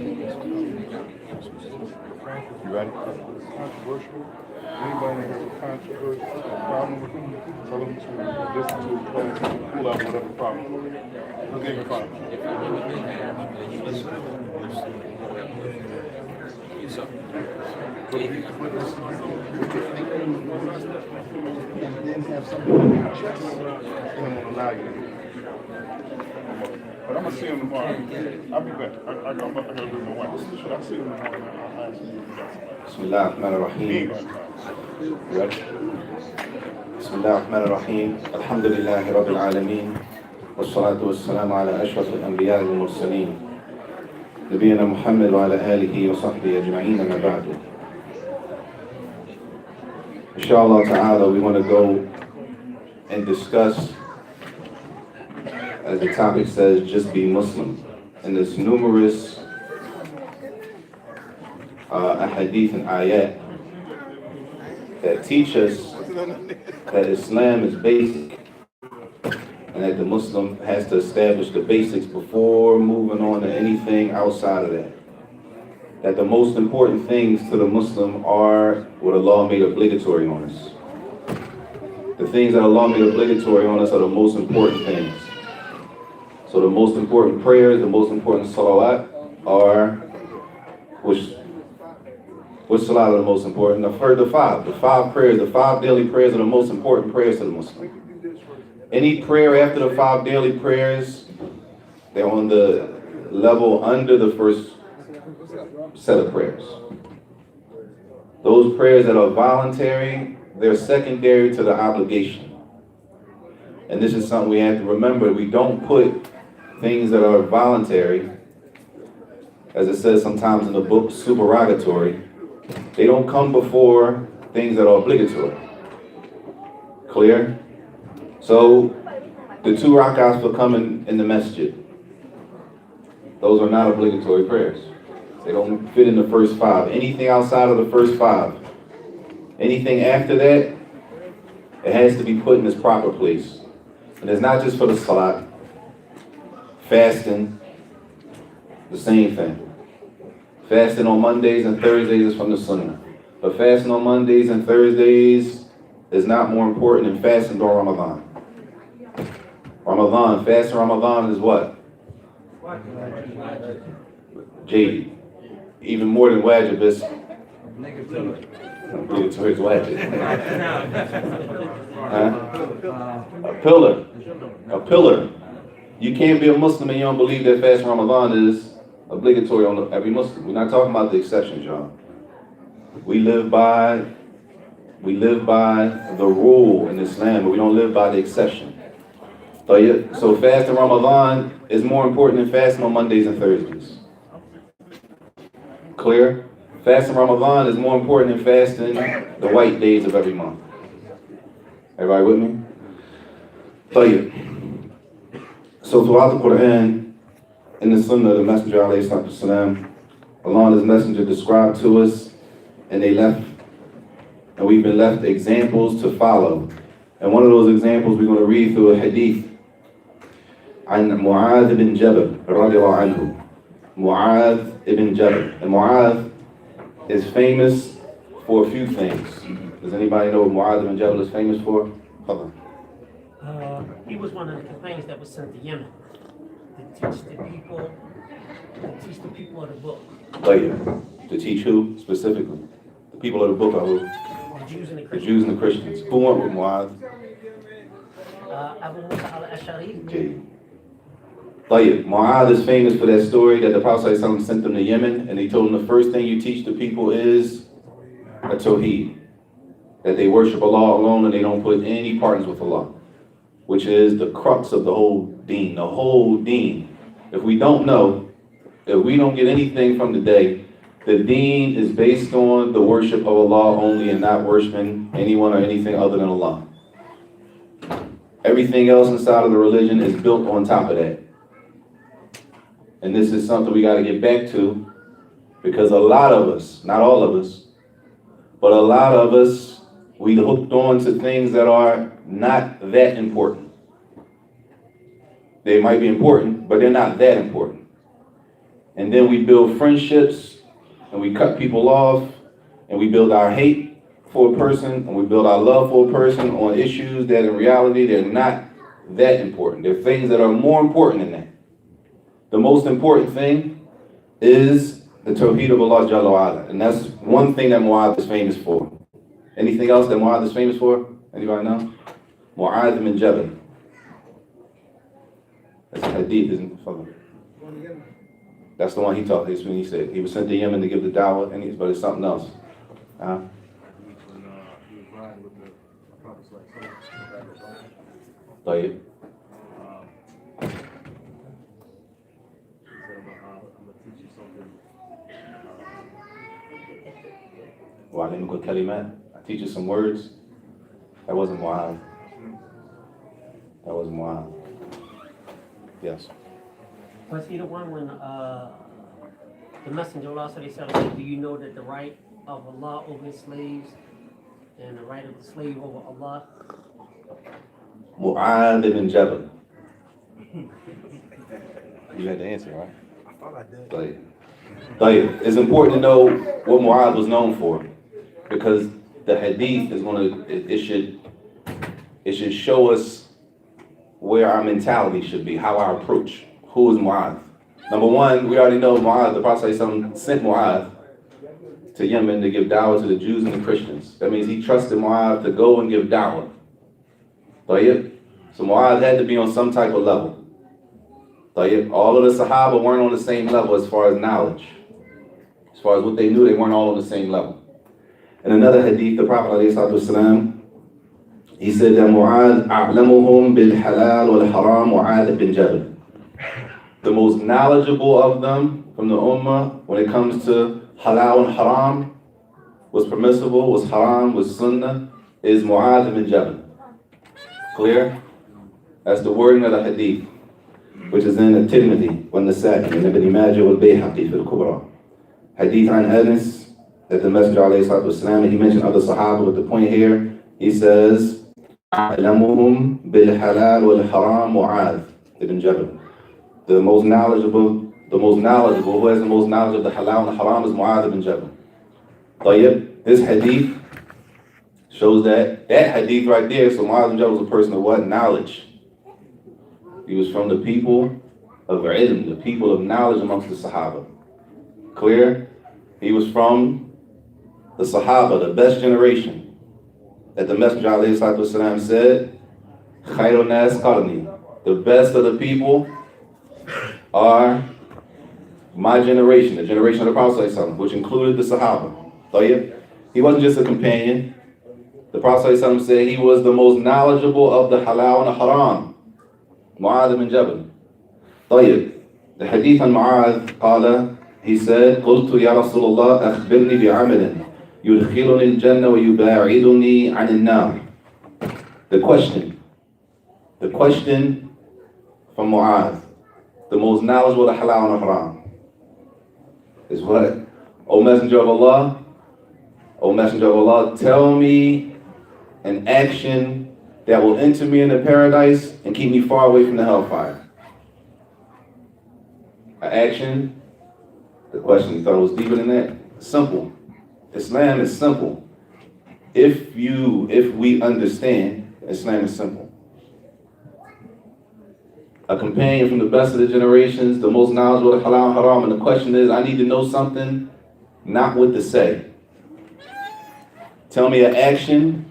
You ready? Controversial. Anybody that has a controversy, a problem with him, tell them to listen to his class and pull out whatever problem. Let's give him five. But I'm gonna see him tomorrow. I'll be back. I gotta do my wife. Should I see him tomorrow? I'll ask him. Bismillah ar-Rahman ar-Rahim. Bismillah ar-Rahman ar-Rahim. Alhamdulillahi Rabbil Alameen. Wassalatu wassalamu ala ashraf al-anbiya wal-mursaleen. Nabiyyina Muhammad wa ala alihi wa sahbihi ajma'in amma ba'du. Inshallah ta'ala, we want to go and discuss, as the topic says, just be Muslim. And there's numerous ahadith and ayat that teach us that Islam is basic and that the Muslim has to establish the basics before moving on to anything outside of that. That the most important things to the Muslim are what Allah made obligatory on us. The things that Allah made obligatory on us are the most important things. So the most important prayers, the most important salawat are, which salat are the most important? The five prayers, the five daily prayers are the most important prayers to the Muslim. Any prayer after the five daily prayers, they're on the level under the first set of prayers. Those prayers that are voluntary, they're secondary to the obligation. And this is something we have to remember. We don't put things that are voluntary, as it says sometimes in the book, supererogatory. They don't come before things that are obligatory. Clear? So, the 2 rak'ahs for coming in the masjid, those are not obligatory prayers. They don't fit in the first 5. Anything outside of the first 5, anything after that, it has to be put in its proper place. And it's not just for the salat. Fasting, the same thing. Fasting on Mondays and Thursdays is from the Sunnah. But fasting on Mondays and Thursdays is not more important than fasting during Ramadan. Fasting Ramadan is what? Jaded. Even more than wajib is obligatory is wajib. A pillar. You can't be a Muslim and you don't believe that fasting Ramadan is obligatory on every Muslim. We're not talking about the exceptions, y'all. We live by the rule in Islam, but we don't live by the exception. So fasting Ramadan is more important than fasting on Mondays and Thursdays. Clear? Fasting Ramadan is more important than fasting the white days of every month. Everybody with me? So throughout the Quran, in the Sunnah, the Messenger ﷺ, Allah and His Messenger described to us, and we've been left examples to follow. And one of those examples we're going to read through a hadith. عن Muadh ibn Jabal, radiallahu anhu. Muadh ibn Jabal. And Muadh is famous for a few things. Does anybody know what Muadh ibn Jabal is famous for? Hold on. He was one of the companions that was sent to Yemen to teach the people of the book. To teach who specifically? The people of the book are who? The Jews and the The Christians. Jews and the Christians. Who went with Muadh? Abu Musa al-Ash'ari. Muadh is famous for that story that the Prophet ﷺ sent them to Yemen, and he told them the first thing you teach the people is a tawheed, that they worship Allah alone and they don't put any partners with Allah, which is the crux of the whole deen. The whole deen. If we don't get anything from the day, the deen is based on the worship of Allah only and not worshiping anyone or anything other than Allah. Everything else inside of the religion is built on top of that. And this is something we got to get back to, because a lot of us, not all of us, but a lot of us, we hooked on to things that are not that important. They might be important, but they're not that important. and then we build friendships, and we cut people off, and we build our hate for a person, and we build our love for a person on issues that in reality they're not that important. There are things that are more important than that. The most important thing is the Tawheed of Allah Jalla wa Ala, and that's one thing that Muadh is famous for. Anything else that Muadh is famous for? Anybody know? Muadh ibn Jabal. That's a hadith, isn't it? That's the one he taught. That's when he said he was sent to Yemen to give the dawah, but it's something else. He was riding with the prophets like طيب. وعلمك الكلمات. I teach you some words. That wasn't Muadh. That wasn't Muadh. Yes. Was he the one when the Messenger of Allah said, do you know that the right of Allah over his slaves and the right of the slave over Allah? Muadh ibn Jabal. You had the answer, right? I thought I did. It's important to know what Muadh was known for, because the hadith is it should show us where our mentality should be, how our approach. Who is Muadh? Number one, we already know Muadh, the Prophet sent Muadh to Yemen to give dawah to the Jews and the Christians. That means he trusted Muadh to go and give dawah. So Muadh had to be on some type of level. All of the Sahaba weren't on the same level as far as knowledge. As far as what they knew, they weren't all on the same level. In another hadith, the Prophet ﷺ, he said that Muadh a'lamuhum bil halal wal haram Muadh ibn Jabal. The most knowledgeable of them from the Ummah when it comes to halal and haram, what's permissible, what's haram, what's sunnah, is Muadh ibn Jabal. Clear? That's the wording of the hadith, which is in At-Tirmidhi, وَالنَّسَائِي, and Ibn Majah wal-Bayhaqi fil Kubra. Hadith an Anas, that the Messenger ﷺ, he mentioned other Sahaba, but the point here, he says, أَعْلَمُهُمْ بِالْحَلَالِ وَالْحَرَامِ Muadh ibn Jabal. The most knowledgeable, who has the most knowledge of the halal and the haram is Muadh ibn Jabal. This hadith shows that hadith right there, so Muadh ibn Jabal was a person of what? Knowledge. He was from the people of ilm, the people of knowledge amongst the Sahaba. Clear? He was from the Sahaba, the best generation. That the Messenger ﷺ said, Khairun nas qarni. The best of the people are my generation, the generation of the Prophet ﷺ, which included the Sahaba. He wasn't just a companion. The Prophet ﷺ said he was the most knowledgeable of the halal and the haram. Muadh ibn Jabal. The hadith on Muadh, قال, he said, قلت يا رسول الله أخبرني بعمل يدخلني الجنة ويباعدني عن النار. The question from Muadh, the most knowledgeable of the halal and the haram, is what? O Messenger of Allah, tell me an action that will enter me into paradise and keep me far away from the hellfire. An action, the question, you thought it was deeper than that? Simple. Islam is simple. If we understand, Islam is simple. A companion from the best of the generations, the most knowledgeable of halal and haram, and the question is, I need to know something, not what to say. Tell me an action.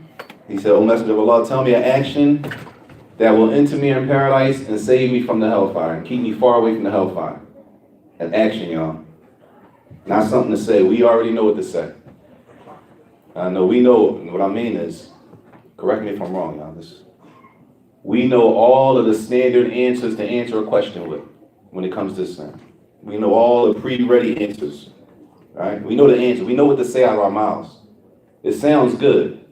He said, O Messenger of Allah, tell me an action that will enter me in paradise and save me from the hellfire and keep me far away from the hellfire. An action, y'all. Not something to say. We already know what to say. I know we know, what I mean is, correct me if I'm wrong, y'all. We know all of the standard answers to answer a question with when it comes to Islam. We know all the pre-ready answers. Right? We know the answer. We know what to say out of our mouths. It sounds good.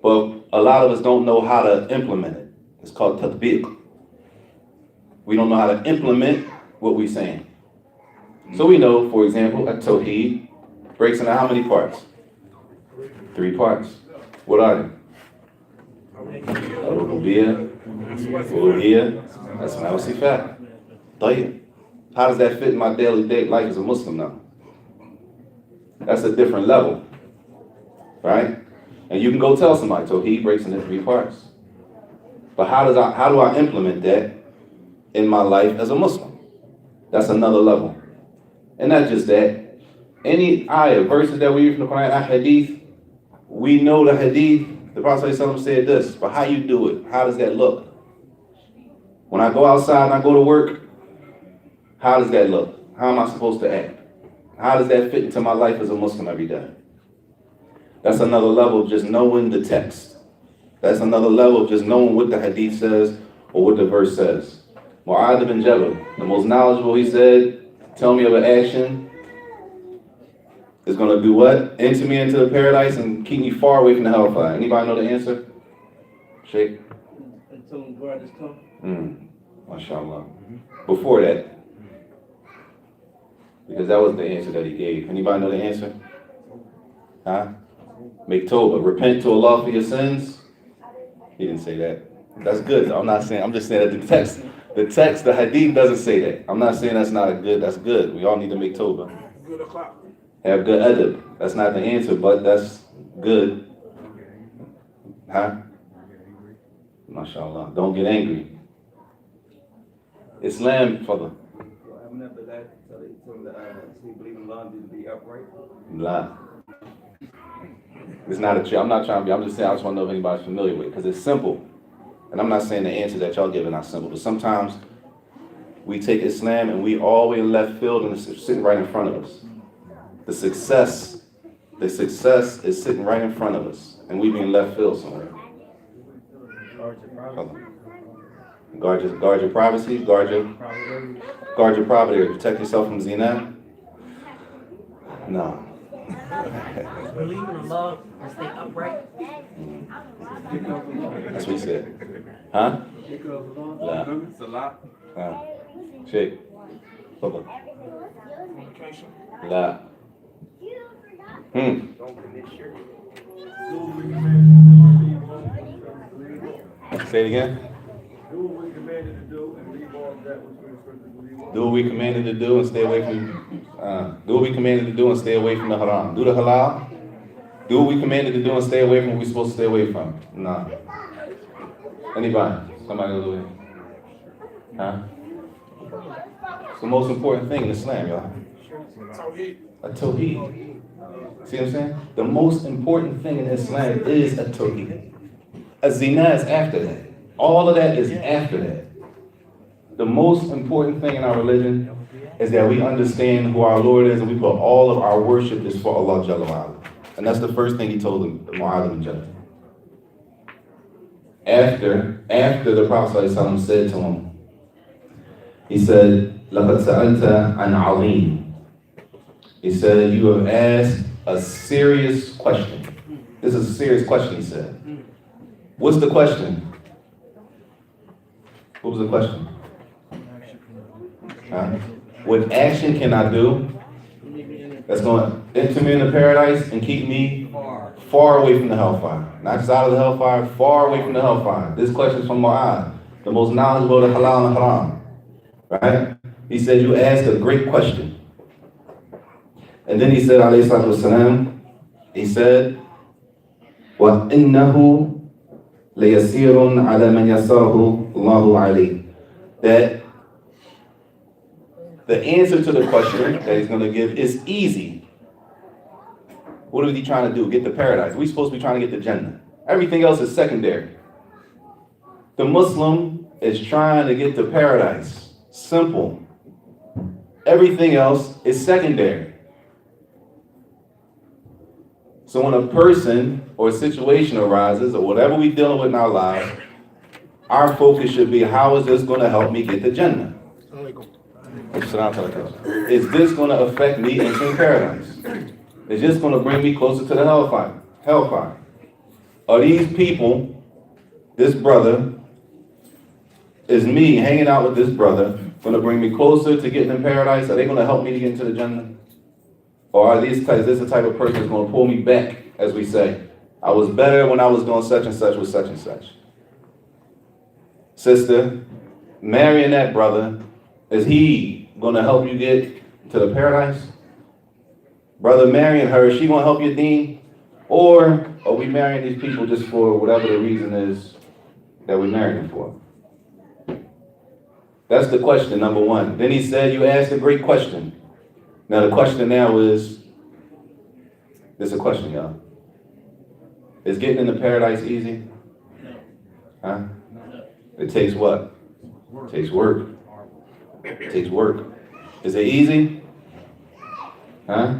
But a lot of us don't know how to implement it. It's called tatbiq. We don't know how to implement what we're saying. So we know, for example, at-Tawheed breaks into how many parts? 3 parts. What are they? Al-Rububiyyah, Uluhiyyah, Asma wa Sifat. طيب. How does that fit in my daily life as a Muslim now? That's a different level, right? And you can go tell somebody, Tawheed breaks into 3 parts. But how do I implement that in my life as a Muslim? That's another level. And not just that. Any ayah, verses that we read from the Quran, hadith, we know the hadith. The Prophet ﷺ said this, but how you do it? How does that look? When I go outside and I go to work, how does that look? How am I supposed to act? How does that fit into my life as a Muslim every day? That's another level of just knowing the text. That's another level of just knowing what the hadith says or what the verse says. Muadh ibn Jabal, the most knowledgeable, he said, tell me of an action is going to do what? Enter me into the paradise and keep me far away from the hellfire. Anybody know the answer? Sheikh? Until God is come. MashaAllah. Before that, because that was the answer that he gave. Anybody know the answer? Huh? Make tawbah. Repent to Allah for your sins. He didn't say that. That's good. I'm just saying that the hadith doesn't say that. I'm not saying that's good. We all need to make tawbah. Have good adab. That's not the answer, but that's good. Huh? MashaAllah. Don't get angry. Islam, Father. After that, so they believe in Allah to be upright. Nah. It's not a trick. I'm not trying to be. I'm just saying I just want to know if anybody's familiar with it because it's simple. And I'm not saying the answers that y'all give are not simple, but sometimes we take Islam and we all the way in left field and it's sitting right in front of us. The success is sitting right in front of us, and we be in left field somewhere. Guard your privacy, guard your property, protect yourself from zina. No. Believe in Allah and stay upright. That's what he said. Huh? La. Sheikh. Baba. La. Say it again. Do what we commanded to do and leave all of that which we instructed to leave. Do what we commanded to do and stay away from. Do what we commanded to do and stay away from the haram. Do the halal. Do what we commanded to do and stay away from what we're supposed to stay away from. Nah. Anybody? Somebody go do it. Huh? It's the most important thing in Islam, y'all. A tawheed. See what I'm saying? The most important thing in Islam is a tawheed. A zina is after that. All of that is after that. The most important thing in our religion is that we understand who our Lord is and we put all of our worship is for Allah Jalla wa'ala. And that's the first thing he told him, Muadh ibn Jabal. After the Prophet ﷺ said to him, he said, لَقَدْ سَأَلْتَ عَنْ عَظِيمٍ. He said, you have asked a serious question. This is a serious question, he said. What's the question? What was the question? What action can I do that's going to enter me into paradise and keep me far away from the hellfire? Not just out of the hellfire, far away from the hellfire. This question is from Mu'adh, the most knowledgeable of halal and haram. Right? He said, you asked a great question. And then he said, alayhi salatu wasalam, he said, وَإِنَّهُ لَيَسِيرٌ عَلَى مَنْ يَسَرَهُ اللَّهُ عَلَيْهِ. That the answer to the question that he's going to give is easy. What is he trying to do? Get to paradise. We're supposed to be trying to get to Jannah. Everything else is secondary. The Muslim is trying to get to paradise. Simple. Everything else is secondary. So when a person or a situation arises or whatever we're dealing with in our lives, our focus should be, how is this going to help me get to Jannah? Is this going to affect me entering paradise? Is this going to bring me closer to the hellfire? Are these people, this brother, is me hanging out with this brother going to bring me closer to getting in paradise? Are they going to help me to get into the Jannah? Or is this the type of person that's going to pull me back, as we say? I was better when I was doing such and such with such and such. Sister, marrying that brother, is he gonna help you get to the paradise? Brother marrying her, is she gonna help your deen? Or are we marrying these people just for whatever the reason is that we're marrying them for? That's the question, number one. Then he said, you asked a great question. Now the question now is, there's a question, y'all. Is getting into paradise easy? Huh? It takes what? It takes work. It takes work. Is it easy? Huh?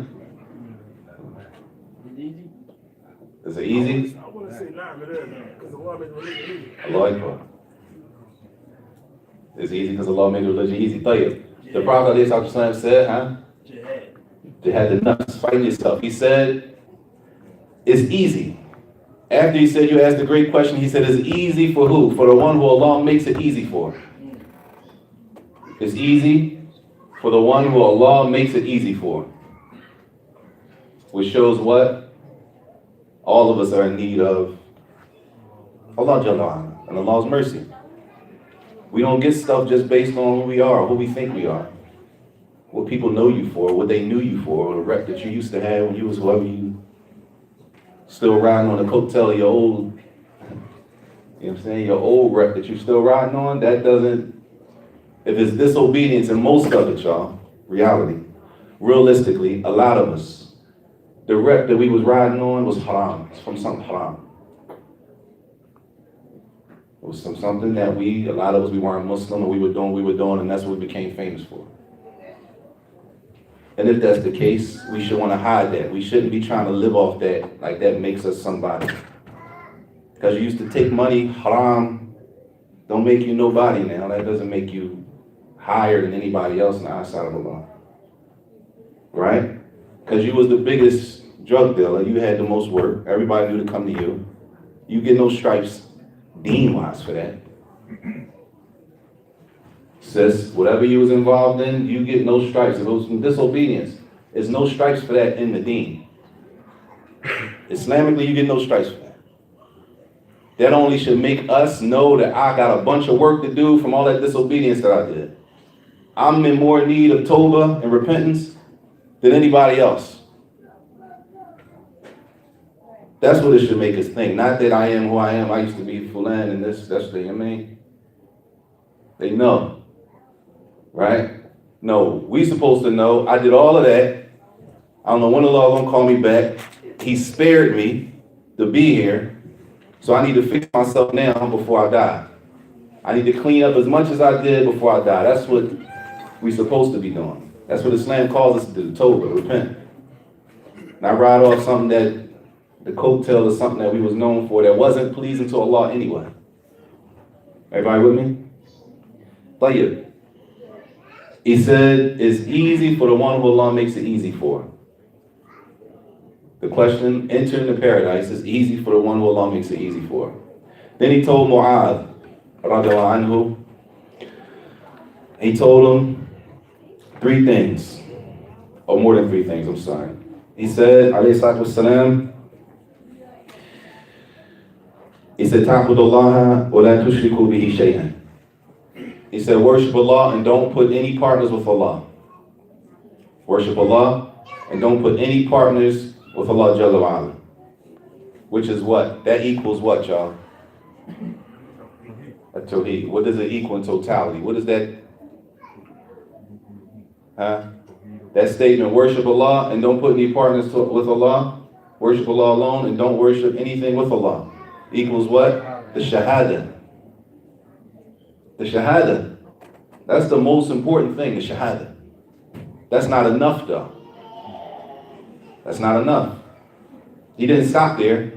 Is it easy? I want to say not, but because the law makes religion easy. Allah Akbar. It's easy because Allah made religion easy. Tayyib. The Prophet ﷺ said, huh? Jihad the nafs, fighting yourself. He said, it's easy. After he said, you asked a great question, he said, it's easy for who? For the one who Allah makes it easy for. It's easy for the one who Allah makes it easy for. Which shows what? All of us are in need of Allah Jalla and Allah's mercy. We don't get stuff just based on who we are or who we think we are. What people know you for, what they knew you for, or the rep that you used to have when you was whoever you still riding on the coattail of your old, you know what I'm saying, your old rep that you still riding on, that doesn't, if it's disobedience, and most of it, y'all, reality, realistically, a lot of us, the rep that we was riding on was haram. It's from something haram. It was something that a lot of us, we weren't Muslim, and we were doing, and that's what we became famous for. And if that's the case, we should want to hide that. We shouldn't be trying to live off that, like that makes us somebody. Because you used to take money, haram, don't make you nobody now. That doesn't make you higher than anybody else in the eyesight of Allah. Right? Because you was the biggest drug dealer, you had the most work, everybody knew to come to you. You get no stripes deen-wise for that. Sis, whatever you was involved in, you get no stripes. If it was from disobedience, there's no stripes for that in the deen. Islamically, you get no stripes for that. That only should make us know that I got a bunch of work to do from all that disobedience that I did. I'm in more need of tawbah and repentance than anybody else. That's what it should make us think. Not that I am who I am. I used to be fulan and this, that's the, I mean, they know. Right? No, we supposed to know. I did all of that. I don't know when Allah gonna call me back. He spared me to be here. So I need to fix myself now before I die. I need to clean up as much as I did before I die. That's what we're supposed to be doing. That's what Islam calls us to do, tawbah, repent. Not ride off something that the coattail is something that we was known for that wasn't pleasing to Allah anyway. Everybody with me? Tayyib. He said, it's easy for the one who Allah makes it easy for. The question, entering the paradise, is easy for the one who Allah makes it easy for. Then he told Muadh, radiallahu anhu, he told him three things, or more than three things, I'm sorry. He said, alayhi salatu wassalam, he said, ta'budullaha wa la tushriku bihi shay'an. He said, worship Allah and don't put any partners with Allah. Worship Allah and don't put any partners with Allah Jalla wa'ala. Which is what? That equals what, y'all? A tawheed. What does it equal in totality? What is that? Huh? That statement, worship Allah and don't put any partners with Allah. Worship Allah alone and don't worship anything with Allah. Equals what? The shahada. The shahada. That's the most important thing, the shahada. That's not enough though. That's not enough. He didn't stop there.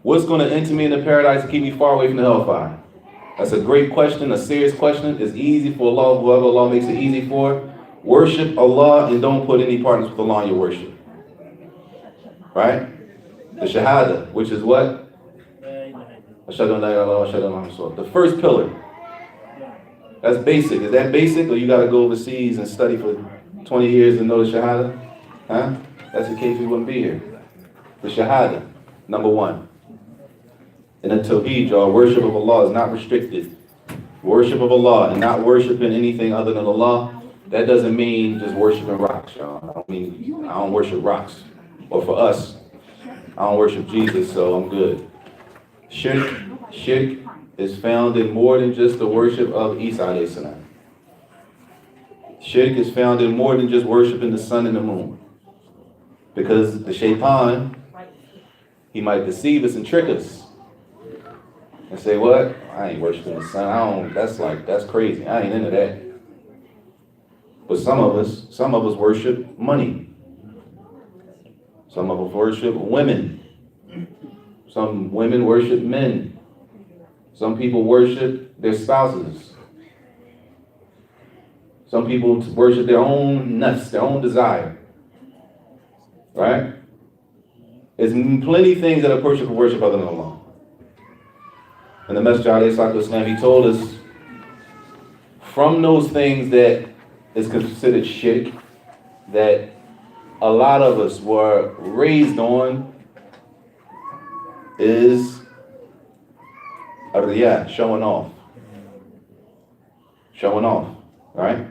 What's going to enter me in the paradise and keep me far away from the hellfire? That's a great question, a serious question. It's easy for Allah, whoever Allah makes it easy for. Worship Allah and don't put any partners with Allah in your worship. Right? The shahada, which is what? Ashhadu an la ilaha illallah wa ashhadu anna Muhammadan rasulullah. The first pillar. That's basic. Is that basic, or you got to go overseas and study for 20 years to know the shahada? Huh? That's the case, we wouldn't be here. The shahada, number one. In the tawheed, y'all, worship of Allah is not restricted. Worship of Allah and not worshiping anything other than Allah That doesn't mean just worshiping rocks, y'all. I don't worship rocks. Or for us, I don't worship Jesus, so I'm good. Shirk is found in more than just the worship of Isa alayhi salam. Shirk is found in more than just worshiping the sun and the moon. Because the shaitan, he might deceive us and trick us. And say, what? I ain't worshiping the sun. That's crazy. I ain't into that. But some of us worship money. Some of us worship women. Some women worship men. Some people worship their spouses. Some people worship their own nuts, their own desire. Right? There's plenty of things that a person can worship other than Allah. And the Messenger alayhi salatu wasalam, he told us, from those things that is considered shirk, that a lot of us were raised on, is riyah, showing off. Showing off, right?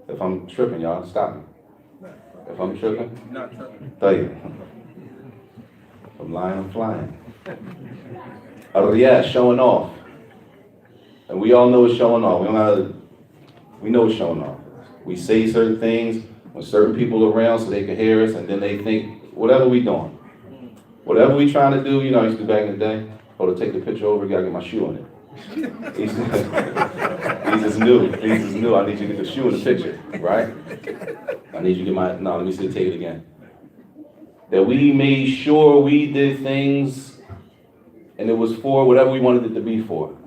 If I'm tripping, y'all, stop me. If I'm tripping, Not tripping. tell you. If I'm lying, I'm flying. Riyah, showing off. And we all know it's showing off. We know it's showing off. We say certain things when certain people are around so they can hear us, and then they think, whatever we doing. Whatever we trying to do, I used to back in the day, to take the picture over, gotta get my shoe on it. These is new. I need you to get the shoe in the picture, right? I need you to get let me see, take it again. That we made sure we did things and it was for whatever we wanted it to be for.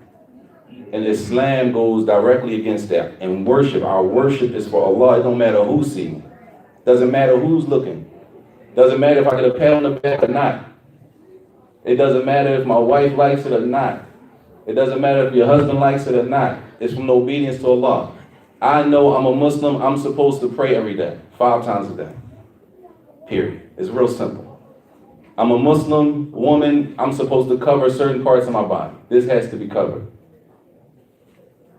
And Islam goes directly against that. And our worship is for Allah. It don't matter who's seeing. Doesn't matter who's looking. Doesn't matter if I get a pat on the back or not. It doesn't matter if my wife likes it or not. It doesn't matter if your husband likes it or not. It's from obedience to Allah. I know I'm a Muslim. I'm supposed to pray every day, 5 times a day. Period. It's real simple. I'm a Muslim woman. I'm supposed to cover certain parts of my body. This has to be covered.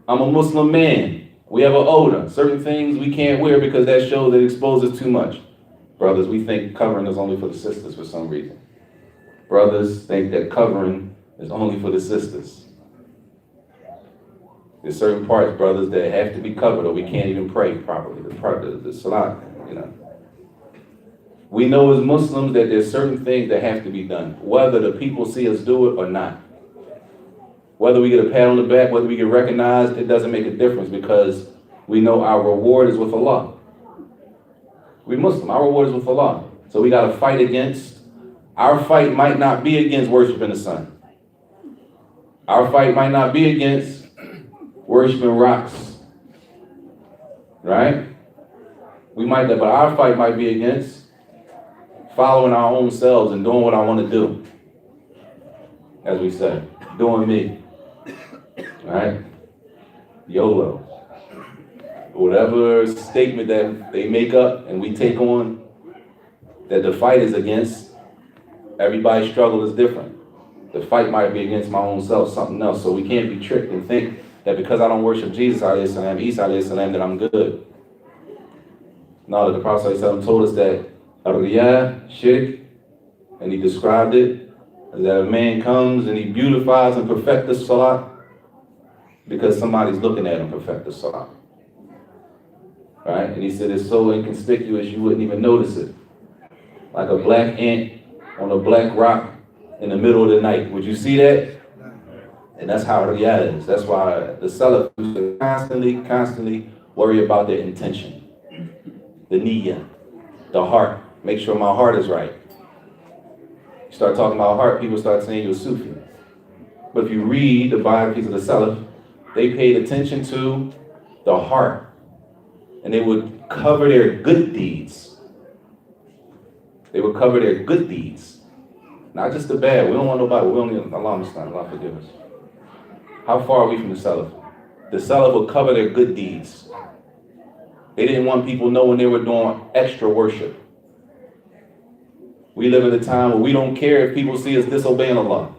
I'm a Muslim man. We have an odor. Certain things we can't wear because that shows it exposes too much. Brothers, we think covering is only for the sisters for some reason. Brothers think that covering is only for the sisters. There's certain parts, brothers, that have to be covered or we can't even pray properly. The salat, We know as Muslims that there's certain things that have to be done, whether the people see us do it or not. Whether we get a pat on the back, whether we get recognized, it doesn't make a difference because we know our reward is with Allah. We Muslim, our reward is with Allah. So we got to fight against. Our fight might not be against worshiping the sun. Our fight might not be against worshiping rocks. Right? But our fight might be against following our own selves and doing what I want to do. As we say, doing me. Right? YOLO. Whatever statement that they make up and we take on, that the fight is against, everybody's struggle is different. The fight might be against my own self, something else. So we can't be tricked and think that because I don't worship Jesus, Isa alayhi salam, that I'm good. No, the Prophet told us that riyah, shirk, and he described it as that a man comes and he beautifies and perfects the salat because somebody's looking at him perfect the salat. Right? And he said it's so inconspicuous you wouldn't even notice it. Like a black ant on a black rock in the middle of the night. Would you see that? And that's how riyah is. That's why the Salaf constantly worry about their intention. The niyyah, the heart. Make sure my heart is right. You start talking about heart, people start saying you're a Sufi. But if you read the biographies of the Salaf, they paid attention to the heart. And they would cover their good deeds. They would cover their good deeds. Not just the bad. We don't want nobody. We only Allah forgive us. How far are we from the Salaf? The Salaf would cover their good deeds. They didn't want people knowing they were doing extra worship. We live in a time where we don't care if people see us disobeying Allah.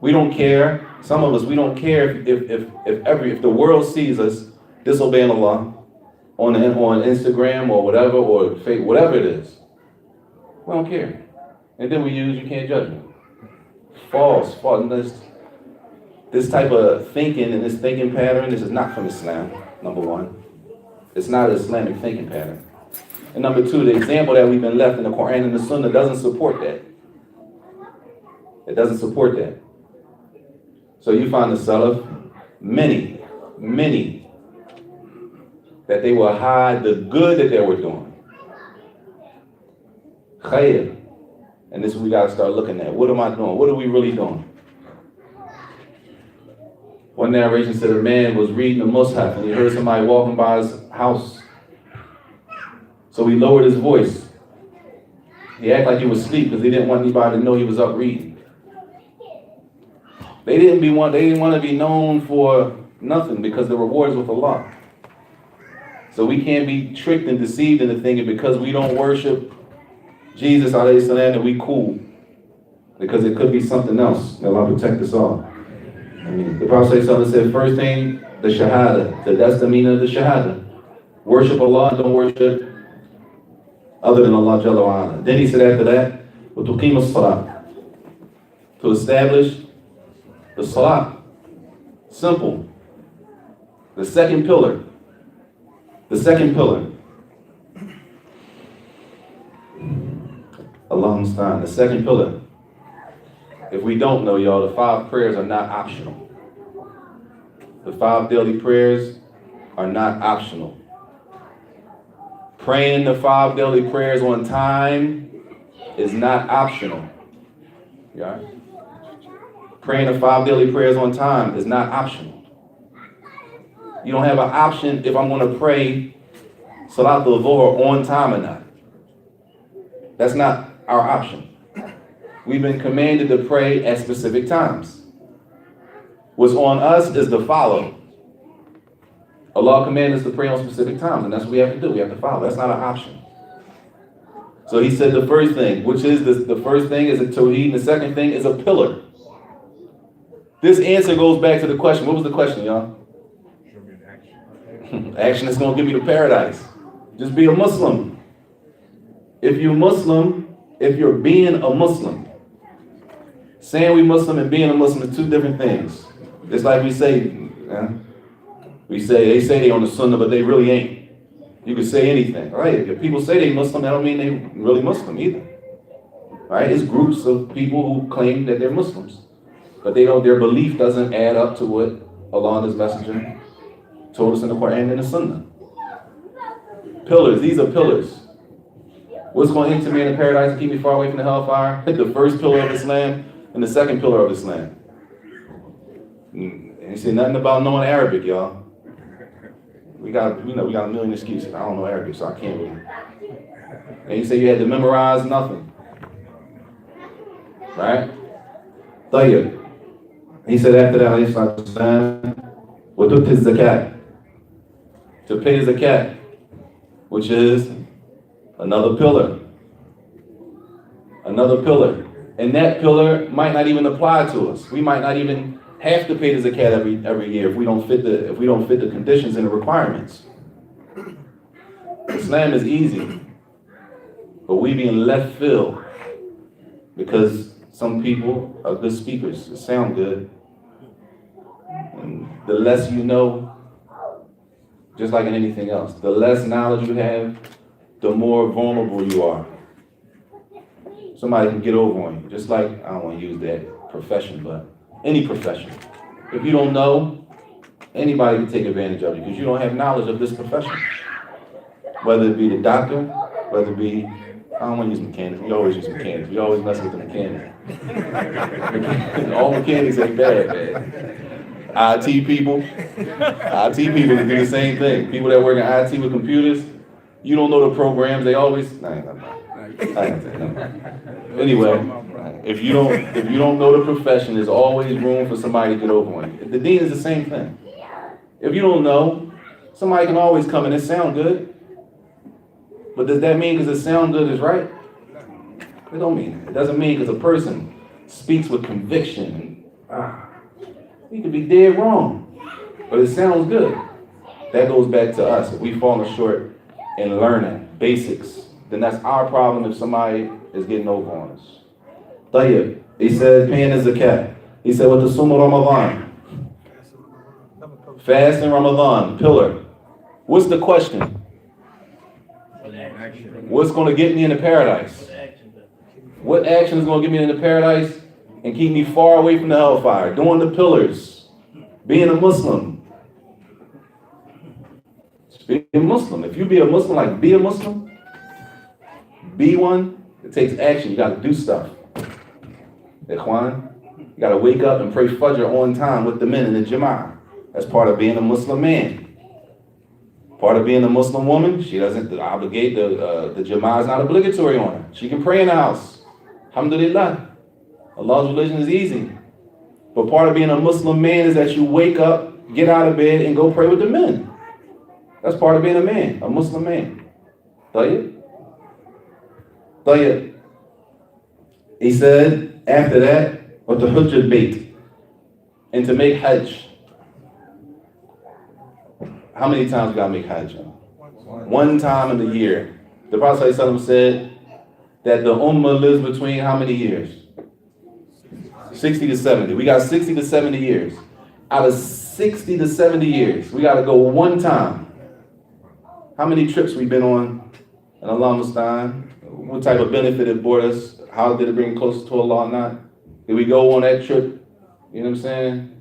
We don't care. Some of us, we don't care if the world sees us disobeying Allah on Instagram or whatever, or fake, whatever it is. We don't care. And then we use, you can't judge me. False. This type of thinking and this thinking pattern, this is not from Islam, number one. It's not an Islamic thinking pattern. And number two, the example that we've been left in the Quran and the Sunnah doesn't support that. It doesn't support that. So you find the Salaf, many, that they will hide the good that they were doing. Khayr. And this is what we got to start looking at. What am I doing? What are we really doing? One narration said a man was reading the Mus'haf and he heard somebody walking by his house. So he lowered his voice. He acted like he was asleep because he didn't want anybody to know he was up reading. They didn't want to be known for nothing because the reward is with Allah. So we can't be tricked and deceived into thinking because we don't worship Jesus alayhi salam that we cool. Because it could be something else. May Allah protect us all. I mean, the Prophet said, first thing, the Shahada. That's the meaning of the Shahada. Worship Allah, don't worship other than Allah Jalla wa Ala. Then he said after that, وَتُقِيمُ الصَّلَاةِ, to establish the Salah. Simple. The second pillar. Allahumma musta'an. The second pillar. If we don't know, y'all, the 5 prayers are not optional. The 5 daily prayers are not optional. Praying the 5 daily prayers on time is not optional. Yeah? Praying the 5 daily prayers on time is not optional. You don't have an option if I'm going to pray Salat al-Dhuhr on time or not. That's not our option. We've been commanded to pray at specific times. What's on us is to follow. Allah commanded us to pray on specific times, and that's what we have to do. We have to follow. That's not an option. So he said the first thing, which is the first thing is a tawheed, and the second thing is a pillar. This answer goes back to the question. What was the question, y'all? Action is going to give you to paradise. Just be a Muslim. If you're being a Muslim, saying we Muslim and being a Muslim are 2 different things. It's like we say, they say they on the Sunnah, but they really ain't. You can say anything, right? If people say they Muslim, that don't mean they really Muslim either. Right? It's groups of people who claim that they're Muslims, but their belief doesn't add up to what Allah and His Messenger told us in the Quran and the Sunnah. Pillars, these are pillars. What's going to enter me in paradise and keep me far away from the hellfire? Pick the first pillar of Islam and the second pillar of Islam. And you say nothing about knowing Arabic, y'all. We got a million excuses. I don't know Arabic, so I can't really. And you say you had to memorize nothing. Right? Tayyib. He said after that, alayhi salatu wasalam, وَتُؤْتِ الزَّكَاةِ, to pay zakat, which is another pillar. And that pillar might not even apply to us. We might not even have to pay the zakat every year if we don't fit the conditions and the requirements. Islam is easy, but we be in left field because some people are good speakers. It sound good. And the less you know, just like in anything else, the less knowledge you have, the more vulnerable you are. Somebody can get over on you. Just like, I don't want to use that profession, but any profession. If you don't know, anybody can take advantage of you because you don't have knowledge of this profession. Whether it be the doctor, whether it be, I don't want to use mechanics. We always use mechanics. We always mess with the mechanic. All mechanics ain't bad. IT people can do the same thing. People that work in IT with computers, you don't know the programs. They always. Anyway, if you don't know the profession, there's always room for somebody to get over on you. The deen is the same thing. If you don't know, somebody can always come in and sound good. But does that mean because it sound good is right? It don't mean it. It doesn't mean because a person speaks with conviction. He could be dead wrong, but it sounds good. That goes back to us. If we've fallen short in learning basics, then that's our problem if somebody is getting over on us. Tayyib. He said, paying his zakat. He said, what the Sunnah Ramadan? Fast in Ramadan, pillar. What's the question? What's going to get me into paradise? What action is going to get me into paradise and keep me far away from the hellfire? Doing the pillars. Being a Muslim. Being a Muslim. If you be a Muslim, like be a Muslim, be one, it takes action. You got to do stuff. Ikhwan, you got to wake up and pray Fajr on time with the men in the Jama'ah. That's part of being a Muslim man. Part of being a Muslim woman, she doesn't obligate, the Jama'ah is not obligatory on her. She can pray in the house. Alhamdulillah. Allah's religion is easy. But part of being a Muslim man is that you wake up, get out of bed, and go pray with the men. That's part of being a man, a Muslim man. Tayyib? Tayyib. He said, after that, what the hujjat bait, and to make hajj. How many times we gotta make hajj? One time in the year. The Prophet ﷺ said that the ummah lives between how many years? 60 to 70. We got 60 to 70 years. Out of 60 to 70 years, we gotta go one time. How many trips we been on? And Allah Musta'an. What type of benefit it brought us? How did it bring closer to Allah or not? Did we go on that trip, you know what I'm saying,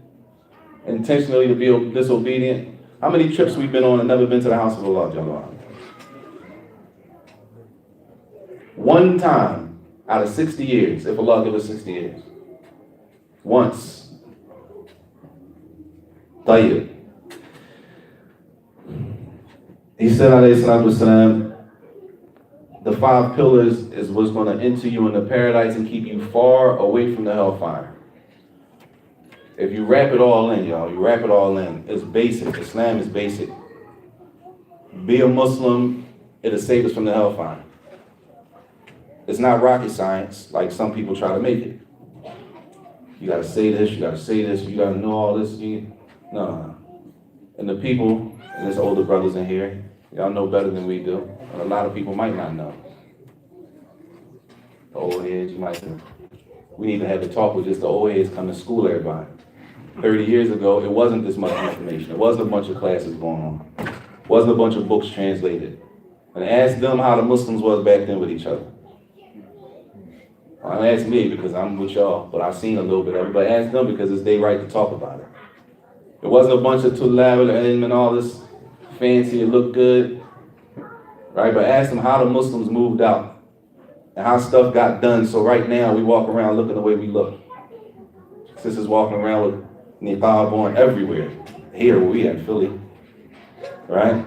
intentionally to be disobedient? How many trips we've been on and never been to the house of Allah, Jalla? One time out of 60 years, if Allah give us 60 years. Once. Tayyib. He said, alayhi salatu wasalam, the 5 pillars is what's going to enter you into paradise and keep you far away from the hellfire. If you wrap it all in, y'all, you wrap it all in. It's basic. Islam is basic. Be a Muslim, it'll save us from the hellfire. It's not rocket science like some people try to make it. You gotta say this, you gotta say this, you gotta know all this. No. And the people, and there's older brothers in here, y'all know better than we do. And a lot of people might not know. The old heads, you might think. We need to have a talk with just the old heads come to school everybody. 30 years ago, it wasn't this much information. It wasn't a bunch of classes going on. It wasn't a bunch of books translated. And ask them how the Muslims was back then with each other. Don't ask me because I'm with y'all, but I've seen a little bit of it. But ask them because it's their right to talk about it. It wasn't a bunch of tulab and all this fancy, it looked good. Right? But ask them how the Muslims moved out and how stuff got done. So right now we walk around looking the way we look. Sisters walking around with niqab on everywhere. Here where we at, Philly. Right?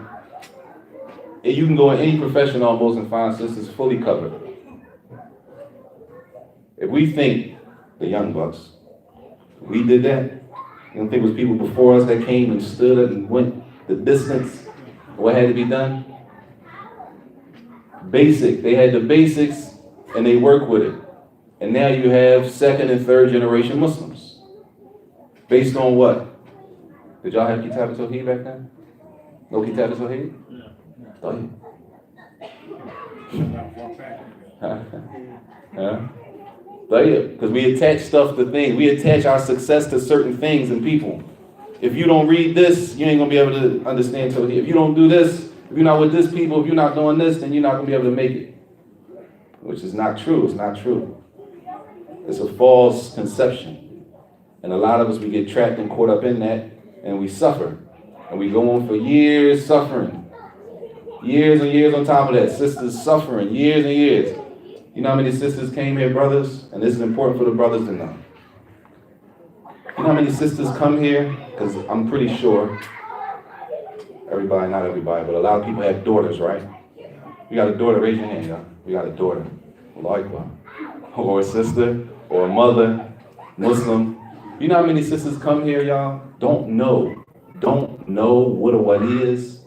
And you can go in any profession almost and find sisters fully covered. If we think, the young bucks, we did that, you don't think it was people before us that came and stood and went the distance, what had to be done? Basic. They had the basics and they work with it. And now you have 2nd and 3rd generation Muslims. Based on what? Did y'all have Kitab al-Tawheed back then? No Kitab al-Tawheed? No. Huh? Because we attach stuff to things. We attach our success to certain things and people. If you don't read this, you ain't going to be able to understand Tawheed. If you don't do this, if you're not with this people, if you're not doing this, then you're not going to be able to make it. Which is not true. It's not true. It's a false conception. And a lot of us, we get trapped and caught up in that, and we suffer. And we go on for years suffering. Years and years on top of that. Sisters suffering, years and years. You know how many sisters came here, brothers? And this is important for the brothers to know. You know how many sisters come here? Because I'm pretty sure, everybody, not everybody, but a lot of people have daughters, right? You got a daughter, raise your hand, y'all. You got a daughter, like one, or a sister, or a mother, Muslim. You know how many sisters come here, y'all? Don't know what a wali is.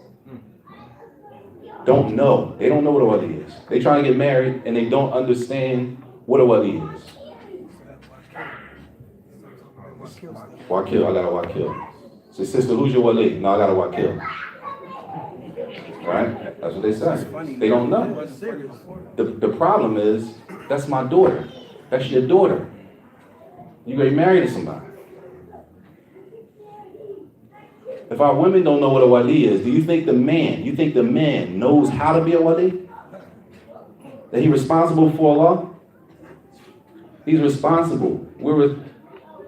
Don't know. They don't know what a wali is. They trying to get married and they don't understand what a wali is. Wakil, I got a wakil. Say, sister, who's your wali? No, I got a wakil. Right? That's what they say. They don't know. The problem is, that's my daughter. That's your daughter. You get married to somebody. If our women don't know what a wali is, do you think the man knows how to be a wali? That he's responsible for Allah? He's responsible.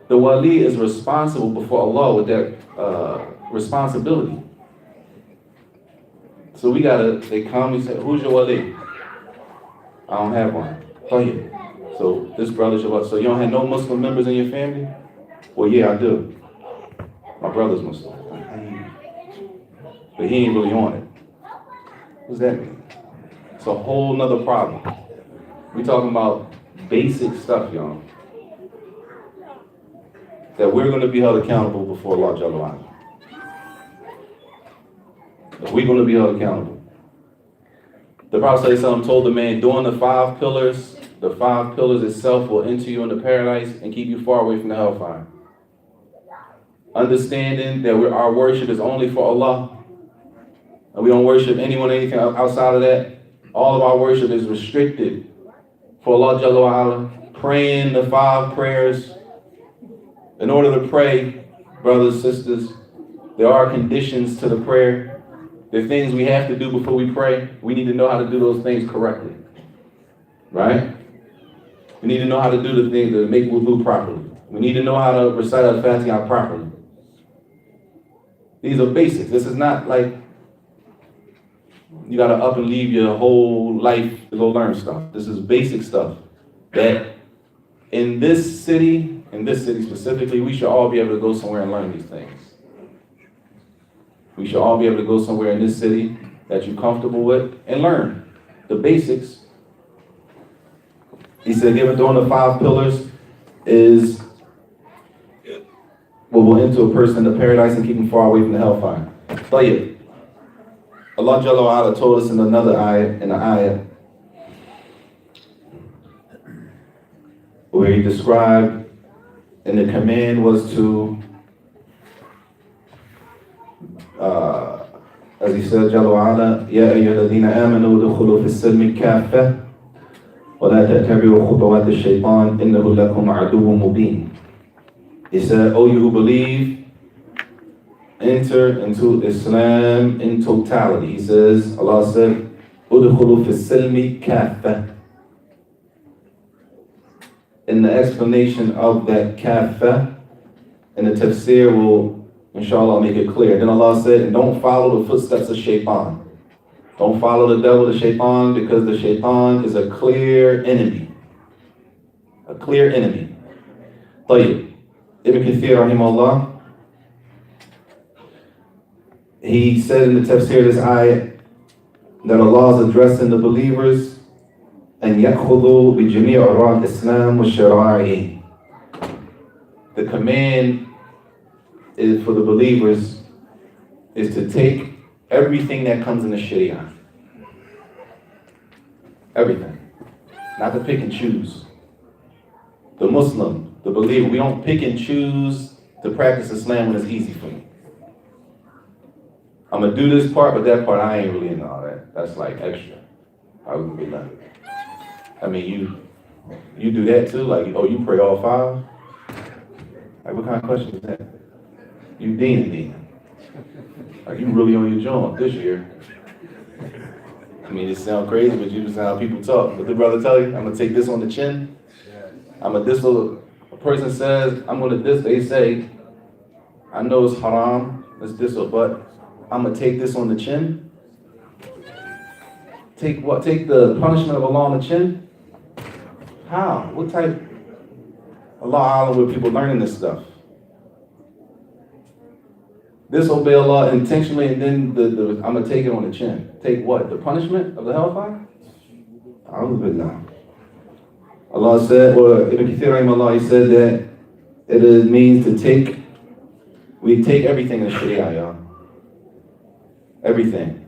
The wali is responsible before Allah with that responsibility. So they come and say, who's your wali? I don't have one. Oh yeah. So this brother's your wali. So you don't have no Muslim members in your family? Well, yeah, I do. My brother's Muslim. But he ain't really on it. What does that mean? It's a whole nother problem. We're talking about basic stuff, y'all. That we're going to be held accountable before Allah Jalla wa'ala. We're going to be held accountable. The Prophet ﷺ told the man, doing the five pillars itself will enter you into paradise and keep you far away from the hellfire. Understanding that our worship is only for Allah, and we don't worship anyone, anything outside of that. All of our worship is restricted for Allah Jalla wa'ala. Praying the five prayers. In order to pray, brothers, sisters, there are conditions to the prayer. There are things we have to do before we pray. We need to know how to do those things correctly. Right? We need to know how to do the things to make wudu properly. We need to know how to recite al-Fatiha properly. These are basics. This is not like you got to up and leave your whole life to go learn stuff. This is basic stuff that in this city specifically, we should all be able to go somewhere and learn these things. We should all be able to go somewhere in this city that you're comfortable with and learn the basics. He said, given doing the five pillars is what will enter a person into paradise and keep him far away from the hellfire. Tayyib. Allah Jalla wa'ala told us in another ayah, where he described, and the command was to, as he said, Jalla wa'ala, Ya ayyuhalladhina amanu dukhulu fi silmi kaffah, wa la tattabi'u khutuwat ash-shaytan, innahu lakum aduwwun mubin. He said, O you who believe, enter into Islam in totality. He says, Allah said, udkhulu fi silmi kaffah. In the explanation of that kaffah, and the tafsir will, inshallah, make it clear. Then Allah said, and don't follow the footsteps of shaitan. Don't follow the devil, the shaitan, because the shaitan is a clear enemy. A clear enemy. Tayyib. Ibn Kathir, rahimahullah, he said in the tafsir of this ayah that Allah is addressing the believers and يَأْخُذُوا بِجَمِيعِ أَرْوَانِ الْإِسْلَامِ وَالشَّرَائِعِ. The command is for the believers is to take everything that comes in the Sharia. Everything. Not to pick and choose. The Muslim, the believer, we don't pick and choose to practice Islam when it's easy for me. I'm going to do this part, but that part I ain't really into all that. That's like extra. I wouldn't be like, I mean, you do that too? Like, oh, you pray all five? Like, what kind of question is that? You dean. Like, you really on your joint this year. I mean, it sounds crazy, but you just how people talk. What the brother tell you? I'm going to take this on the chin. A person says, I'm going to this. They say, I know it's haram. It's this, but I'm going to take this on the chin. Take what? Take the punishment of Allah on the chin? How? What type? Allah where people learning this stuff? Disobey Allah intentionally, and then I'm going to take it on the chin. Take what? The punishment of the hellfire? Alhamdulillah. Allah said, or Ibn Kathir rahimahullah, he said that it means to take, we take everything in the Sharia, y'all. Everything.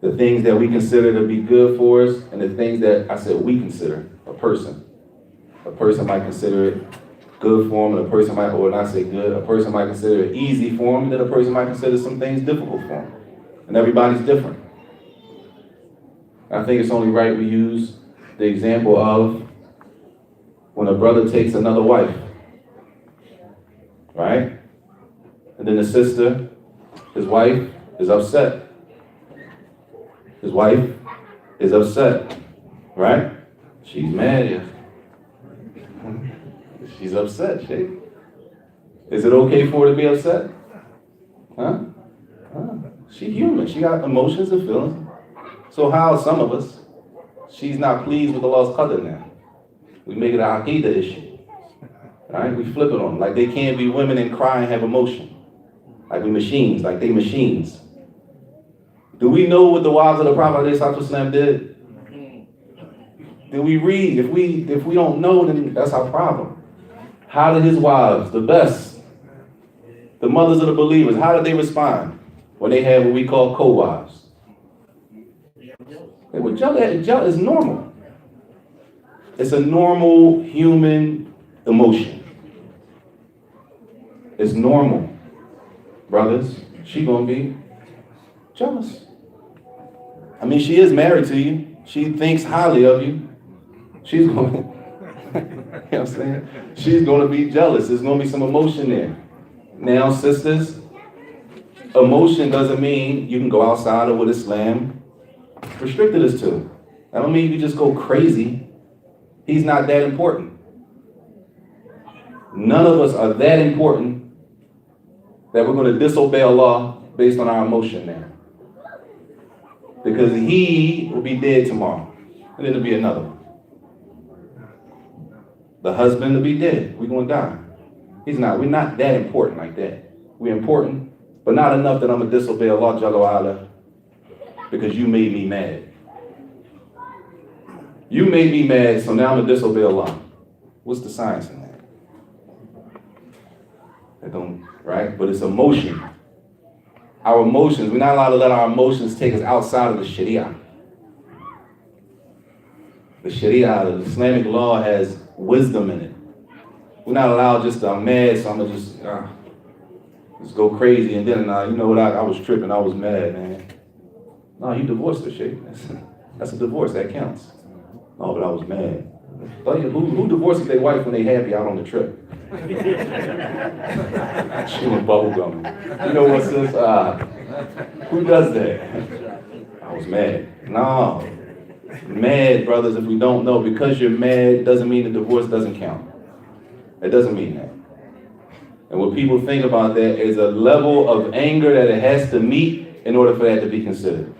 The things that we consider to be good for us, and the things that I said we consider, a person. A person might consider it good for him, and a person might, or not say good, a person might consider it easy for him, and then a person might consider some things difficult for him. And everybody's different. I think it's only right we use the example of when a brother takes another wife, right? And then the sister, his wife, is upset. His wife is upset, right? She's mad, yeah. She's upset, Sheikh. Is it okay for her to be upset? Huh? She's human. She got emotions and feelings. So how some of us, she's not pleased with Allah's qadr now. We make it an aqidah issue. Right? We flip it on them. Like they can't be women and cry and have emotion. Like we machines, like they machines. Do we know what the wives of the Prophet ﷺ did? Did we read? If we don't know, then that's our problem. How did his wives, the best, the mothers of the believers, how did they respond when they had what we call co-wives? They were jealous. Jealous is normal. It's a normal human emotion. It's normal. Brothers, she gonna be jealous. I mean, she is married to you. She thinks highly of you. She's going to, you know what I'm saying? She's going to be jealous. There's going to be some emotion there. Now, sisters, emotion doesn't mean you can go outside of what Islam restricted us to. That don't mean you can just go crazy. He's not that important. None of us are that important that we're going to disobey Allah based on our emotion now. Because he will be dead tomorrow. And then there'll be another one. The husband will be dead. We're going to die. We're not that important like that. We're important, but not enough that I'm going to disobey Allah Jalla wa Ala because you made me mad. You made me mad, so now I'm going to disobey Allah. What's the science in that? That don't, right? But it's emotion. Our emotions, we're not allowed to let our emotions take us outside of the Sharia. The Sharia, the Islamic law has wisdom in it. We're not allowed just to, I'm mad, so I'm going to just go crazy. And then, you know what, I was tripping, I was mad, man. No, you divorced her, Sheikh. That's a divorce, that counts. No, but I was mad. Who divorces their wife when they happy out on the trip? Chewing bubble gum. You know what, sis? Who does that? I was mad. No. Mad, brothers, if we don't know, because you're mad doesn't mean the divorce doesn't count. It doesn't mean that. And what people think about that is a level of anger that it has to meet in order for that to be considered.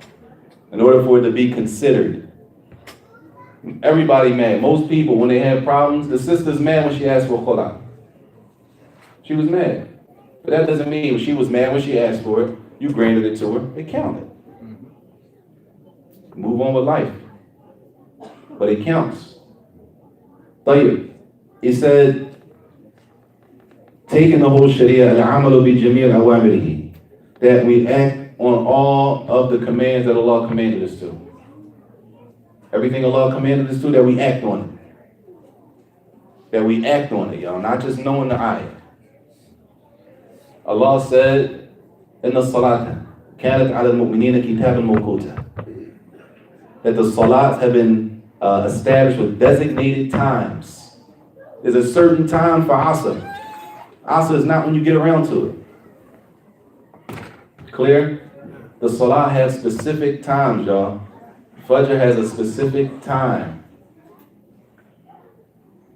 In order for it to be considered. Everybody mad. Most people, when they have problems, the sister's mad when she asked for khula. She was mad. But that doesn't mean she was mad when she asked for it. You granted it to her. It counted. Move on with life. But it counts. طيب. He said, taking the whole Sharia, al-amalu bi jami' al-awamirihi, that we act on all of the commands that Allah commanded us to. Everything Allah commanded us to, that we act on it. That we act on it, y'all. Not just knowing the ayah. Allah said, إِنَّ الصَّلَاةَ كَانَتْ عَلَى الْمُؤْمِنِينَ كِتَابًا مَوْقُوتًا. That the salats have been established with designated times. There's a certain time for Asr. Asr is not when you get around to it. Clear? The salat has specific times, y'all. Fajr has a specific time.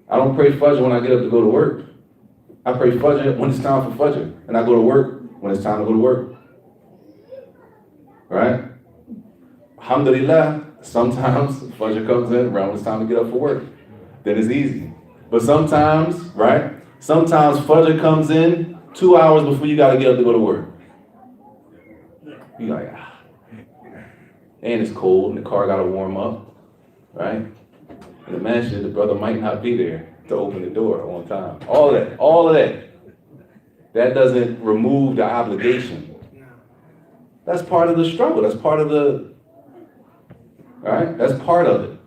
I don't pray Fajr when I get up to go to work. I pray Fajr when it's time for Fajr. And I go to work when it's time to go to work. Right? Alhamdulillah, sometimes Fajr comes in around when it's time to get up for work. Then it's easy. But sometimes, right? Sometimes Fajr comes in 2 hours before you got to get up to go to work. You're like, and it's cold, and the car got to warm up, right? And the masjid, the brother might not be there to open the door on time. All of that. That doesn't remove the obligation. That's part of the struggle. That's part of the, right? That's part of it.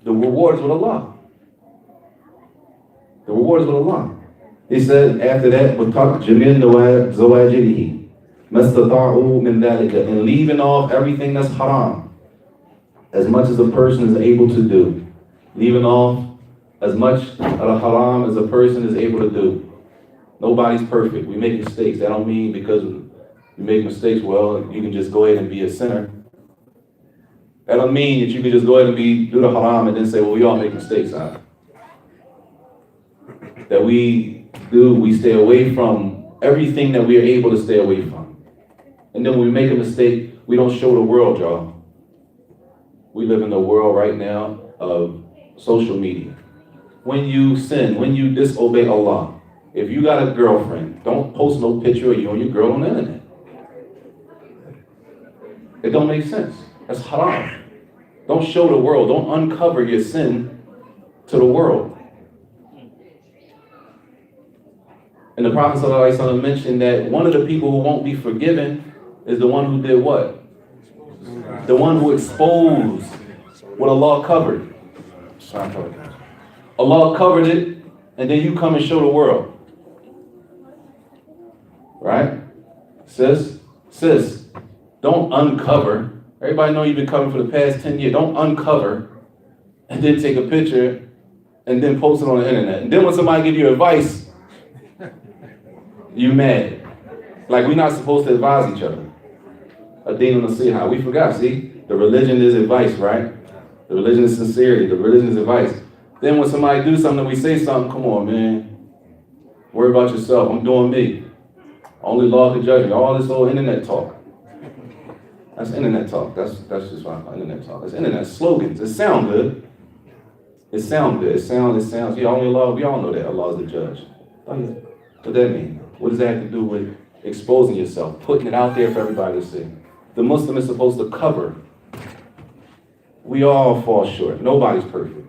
The reward is with Allah. The reward is with Allah. He said after that, وَتَقْ جَمِيلْ زَوَاجِرِهِ مَسْتَطَاعُوا مِنْ ذَلِكَ, and leaving off everything that's haram, as much as a person is able to do. Leaving off as much of the haram as a person is able to do. Nobody's perfect. We make mistakes. That don't mean because you make mistakes, well, you can just go ahead and be a sinner. That don't mean that you can just go ahead and do the haram and then say, well, we all make mistakes, huh? That we stay away from everything that we are able to stay away from. And then when we make a mistake, we don't show the world, y'all. We live in a world right now of social media. When you sin, when you disobey Allah, if you got a girlfriend, don't post no picture of you and your girl on the internet. It don't make sense. That's haram. Don't show the world. Don't uncover your sin to the world. And the Prophet ﷺ mentioned that one of the people who won't be forgiven is the one who did what? The one who exposed what Allah covered. Allah covered it, and then you come and show the world. Right? Sis, don't uncover. Everybody know you've been covering for the past 10 years. Don't uncover and then take a picture and then post it on the internet. And then when somebody give you advice, you mad. Like we're not supposed to advise each other. Adin nasiha. We forgot, see? The religion is advice, right? The religion is sincerity. The religion is advice. Then when somebody do something, we say something, come on, man. Worry about yourself. I'm doing me. Only law can judge me. All this old internet talk. That's internet talk. That's just what I call internet talk. It's internet slogans. It sound good. It sound good. It sounds. Yeah, only Allah. We all know that Allah is the judge. What does that mean? What does that have to do with exposing yourself, putting it out there for everybody to see? The Muslim is supposed to cover. We all fall short. Nobody's perfect.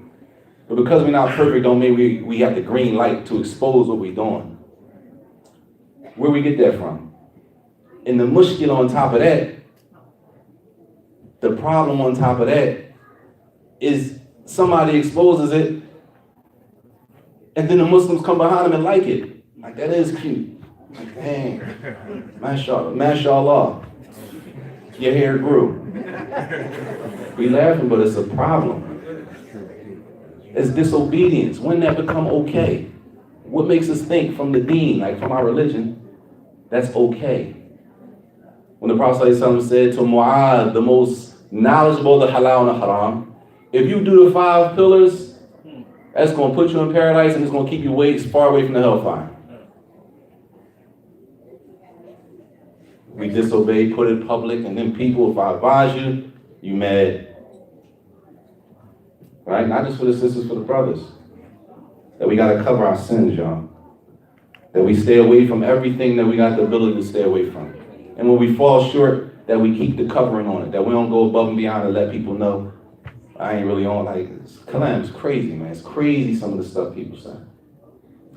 But because we're not perfect, don't mean we have the green light to expose what we're doing. Where we get that from? And the mushkil on top of that, the problem on top of that, is somebody exposes it, and then the Muslims come behind them and like it. Like, that is cute. Like, dang, mashallah, your hair grew. We laughing, but it's a problem. It's disobedience. When that become okay? What makes us think from the deen, like from our religion, that's okay? When the Prophet ﷺ said to Muadh, the most knowledgeable of the halal and the haram, if you do the 5 pillars, that's going to put you in paradise and it's going to keep you far away from the hellfire. We disobey, put it public, and then people, if I advise you, you mad. Right? Not just for the sisters, for the brothers. That we got to cover our sins, y'all. That we stay away from everything that we got the ability to stay away from. And when we fall short, that we keep the covering on it. That we don't go above and beyond and let people know, I ain't really on, like, Kalam, it's crazy, man. It's crazy some of the stuff people say.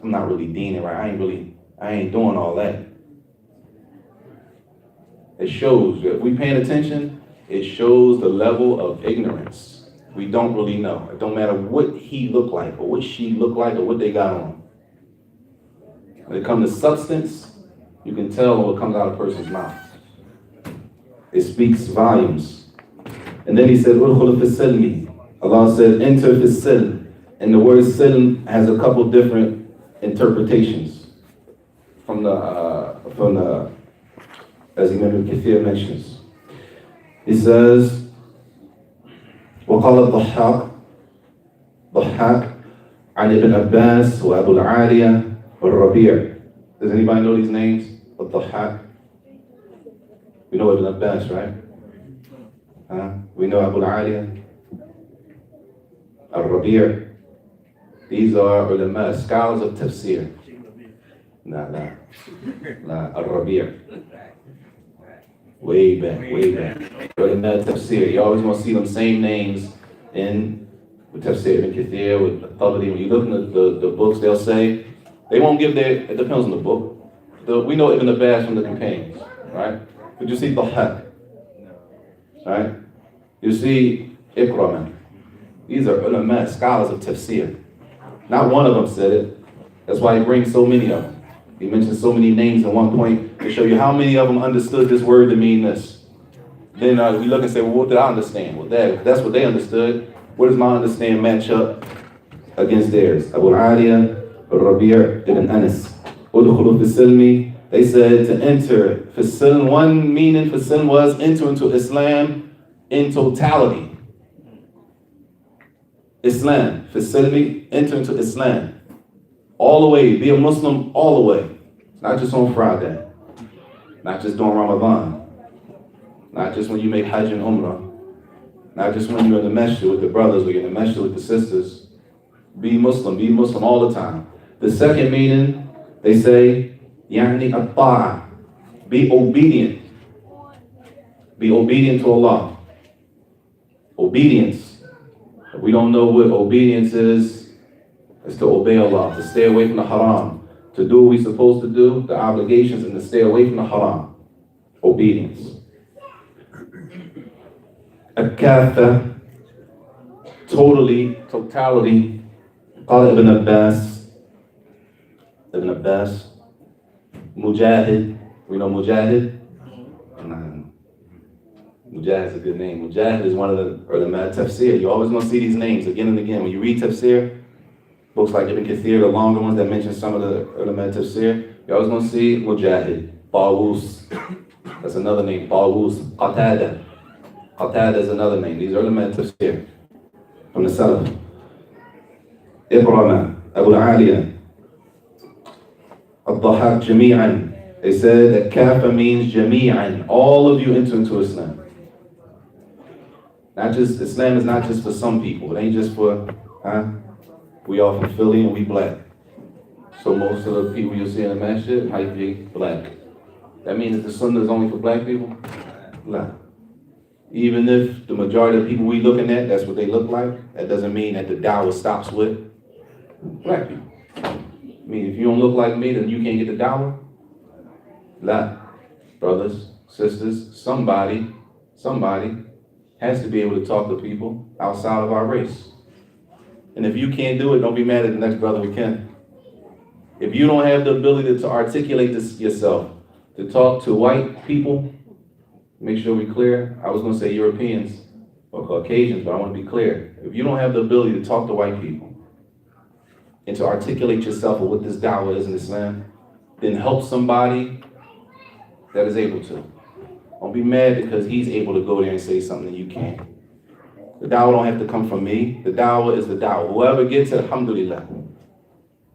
I'm not really deaning right. I ain't doing all that. It shows, if we paying attention, it shows the level of ignorance. We don't really know. It don't matter what he look like or what she look like or what they got on. When it comes to substance, you can tell what comes out of a person's mouth. It speaks volumes. And then he said, "Udkhul fi silmi." Allah said, "Enter fi silm." And the word silm has a couple different interpretations from the as Imam Ibn Kathir mentions. He says, وقال ضحاك عن ابن عباس وأبو العالية والربيع. Does anybody know these names? الضحاك. We know Ibn Abbas, right? We know Abu al-Aliyah, al-Rabi'. These are ulama, scholars of tafsir. La, al-Rabi'. Way back. Ulama tafsir. You always want to see them same names in with tafsir, Ibn Kathir, with Tabari. When you look at the books, they'll say, they won't give it depends on the book. We know Ibn Abbas from the companions, right? But you see Dhahak, right? You see Ikrama. These are ulama, scholars of tafsir. Not one of them said it. That's why he brings so many of them. He mentioned so many names at one point to show you how many of them understood this word to mean this. Then we look and say, well, what did I understand? Well, that's what they understood. What does my understanding match up against theirs? Abu Aliya, Rabi' ibn Anas. Udkhulu fi silmi. They said to enter. For silm, one meaning for silm was enter into Islam in totality. Islam. For silmi, enter into Islam. All the way, be a Muslim all the way. Not just on Friday. Not just during Ramadan. Not just when you make Hajj and Umrah. Not just when you're in the masjid with the brothers or you're in the masjid with the sisters. Be Muslim all the time. The second meaning, they say, يعني الطاعة. Be obedient. Be obedient to Allah. Obedience. If we don't know what obedience is, it's to obey Allah, to stay away from the haram, to do what we're supposed to do, the obligations, and to stay away from the haram. Obedience. Akatha, totality. قال Ibn Abbas, Mujahid. We know Mujahid? Mujahid is a good name. Mujahid is one of the ulama tafsir. You're always going to see these names again and again. When you read tafsir, books like Ibn Kathir, the longer ones that mention some of the ulama tafsir, you're always going to see Mujahid. Tawus, that's another name. Tawus. Qatada is another name. These are ulama tafsir from the Salaf. Ibrahim, Abu Aliya, Al-Dhahak Jami'an. They said that kafa means Jami'an. All of you enter into Islam. Not just, Islam is not just for some people. It ain't just for, we all from Philly and we black. So most of the people you'll see in the masjid might be black. That means that the sunnah is only for black people? No. Even if the majority of the people we looking at, that's what they look like, that doesn't mean that the dawah stops with black people. I mean, if you don't look like me, then you can't get the dawah? La. Brothers, sisters, somebody has to be able to talk to people outside of our race. And if you can't do it, don't be mad at the next brother who can. If you don't have the ability to articulate this yourself, to talk to white people, make sure we're clear. I was going to say Europeans or Caucasians, but I want to be clear. If you don't have the ability to talk to white people and to articulate yourself of what this dawah is in Islam, then help somebody that is able to. Don't be mad because he's able to go there and say something that you can't. The dawah don't have to come from me. The dawah is the dawah. Whoever gets it, alhamdulillah.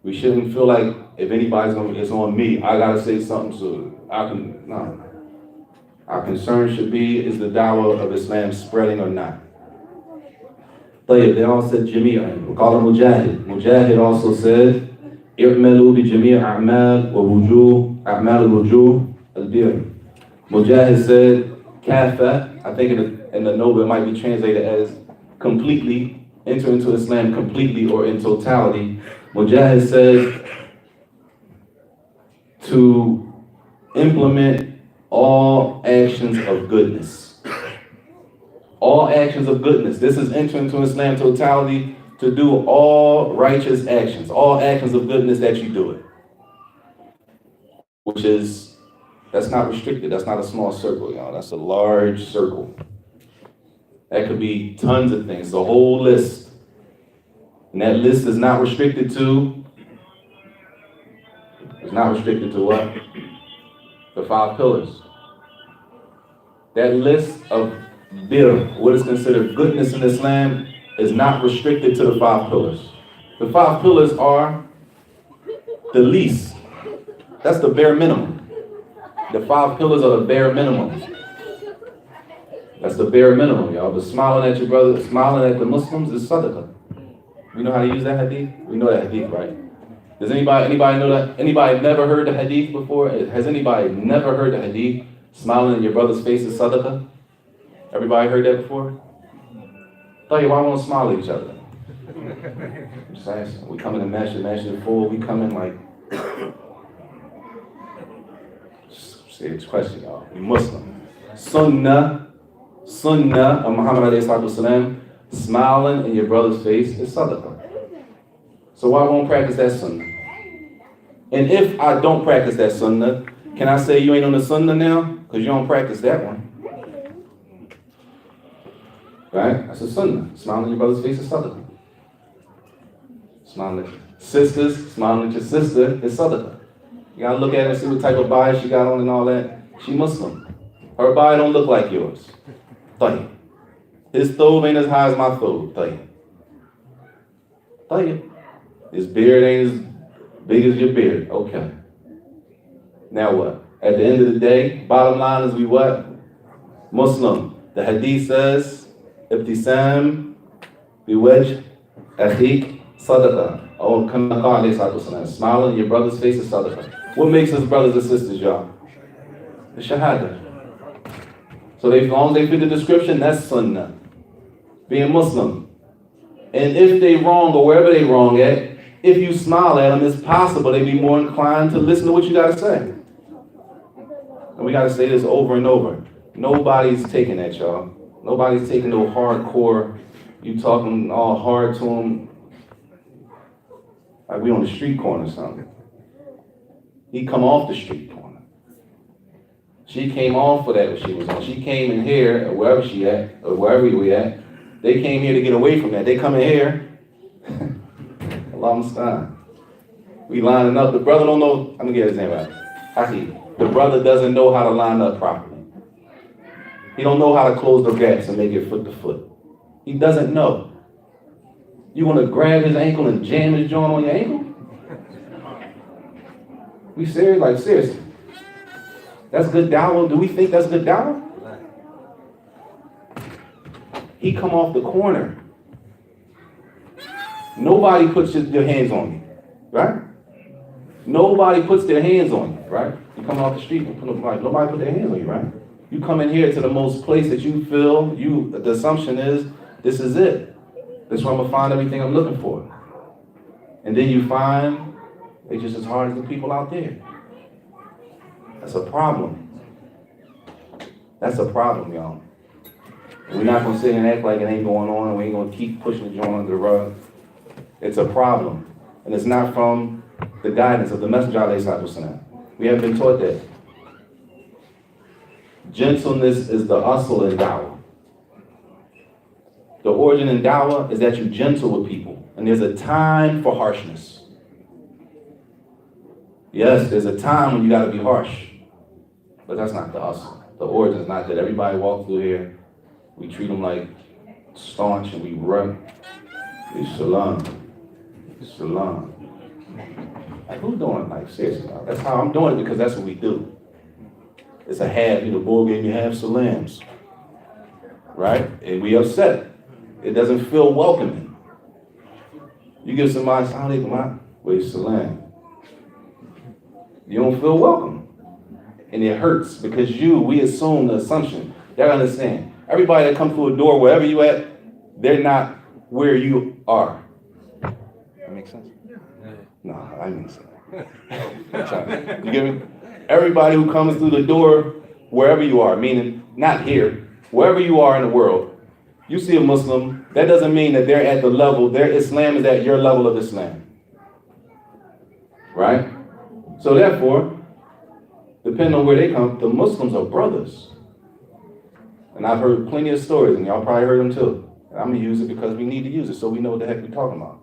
We shouldn't feel like if anybody's going to, it's on me, I got to say something so I can, no. Our concern should be, is the dawah of Islam spreading or not? They all said Jami'an. We call him Mujahid. Mujahid also said, I'malu bi jami' a'mal wa wujuh, a'mal wujuh al-bir. Mujahid said, Kafa, I think in the note it might be translated as completely, enter into Islam completely or in totality. Mujahid said, to implement all actions of goodness. All actions of goodness. This is entering into Islam totality, to do all righteous actions, all actions of goodness that you do it. Which is, that's not restricted. That's not a small circle, y'all. That's a large circle. That could be tons of things, the whole list. And that list is not restricted to, what? The 5 pillars. That list of bir, what is considered goodness in Islam, is not restricted to the 5 pillars. The 5 pillars are the least. That's the bare minimum. The 5 pillars are the bare minimum. That's the bare minimum, y'all. But smiling at your brother, smiling at the Muslims is sadaqah. We know how to use that hadith? We know that hadith, right? Does anybody know that? Anybody never heard the hadith before? Has anybody never heard the hadith? Smiling in your brother's face is sadaqah? Everybody heard that before? Tell you why we don't smile at each other. I'm saying, we come in the masjid full, we come in like, serious question, y'all. We Muslim. Sunnah of Muhammad alayhi salatu wasalam, smiling in your brother's face is sadaqah. So why won't practice that sunnah? And if I don't practice that sunnah, can I say you ain't on the sunnah now? Because you don't practice that one. Right? That's a sunnah. Smiling at your brother's face is sadaqah. Smiling at sisters, smiling at your sister is sadaqah. You gotta look at her and see what type of bias she got on and all that. She Muslim. Her body don't look like yours. Tayyib. His thobe ain't as high as my thobe. Tayyib. Tayyib. His beard ain't as big as your beard. Okay. Now what? At the end of the day, bottom line is we what? Muslim. The hadith says, Ibtisam biwajh akhik sadaqah. Oh, smiling in your brother's face is sadaqah. What makes us brothers and sisters, y'all? The shahada. So as long as they fit the description, that's sunnah. Being Muslim. And if they wrong or wherever they wrong at, if you smile at them, it's possible they'd be more inclined to listen to what you got to say. And we got to say this over and over. Nobody's taking that, y'all. Nobody's taking no hardcore, you talking all hard to them, like we on the street corner or something. He come off the street corner. She came off of that when she was on. She came in here, or wherever she at, or wherever we at. They came here to get away from that. They come in here. Allah Mustaan. We lining up. The brother don't know. I'm gonna get his name right. The brother doesn't know how to line up properly. He don't know how to close the gaps and make it foot to foot. He doesn't know. You want to grab his ankle and jam his joint on your ankle? We serious? Like, seriously. That's good dawah? Do we think that's good dawah? He come off the corner. Nobody puts their hands on you, right? Nobody puts their hands on you, right? You come off the street and nobody put their hands on you, right? You come in here to the most place that you feel, the assumption is, this is it. This is where I'm going to find everything I'm looking for. And then you find they just as hard as the people out there. That's a problem. That's a problem, y'all. And we're not going to sit and act like it ain't going on, and we ain't going to keep pushing the joint under the rug. It's a problem. And it's not from the guidance of the Messenger ﷺ. We haven't been taught that. Gentleness is the asl in da'wah. The origin in da'wah is that you're gentle with people. And there's a time for harshness. Yes, there's a time when you got to be harsh. But that's not the asl. The origin is not that everybody walks through here, we treat them like staunch and we run. It's salam. Salam. Like, who's doing? Like, seriously, that's how I'm doing it, because that's what we do. It's a half, the bull gave me half salams. Right? And we upset. It doesn't feel welcoming. You give somebody wait, salam. You don't feel welcome. And it hurts because we assume the assumption. They understand. Everybody that comes through a door, wherever you at, they're not where you are. That makes sense? No, I mean sense. You get me? Everybody who comes through the door, wherever you are, meaning not here, wherever you are in the world, you see a Muslim, that doesn't mean that they're at the level, their Islam is at your level of Islam. Right? So therefore, depending on where they come, the Muslims are brothers. And I've heard plenty of stories, and y'all probably heard them too. And I'm going to use it because we need to use it so we know what the heck we're talking about.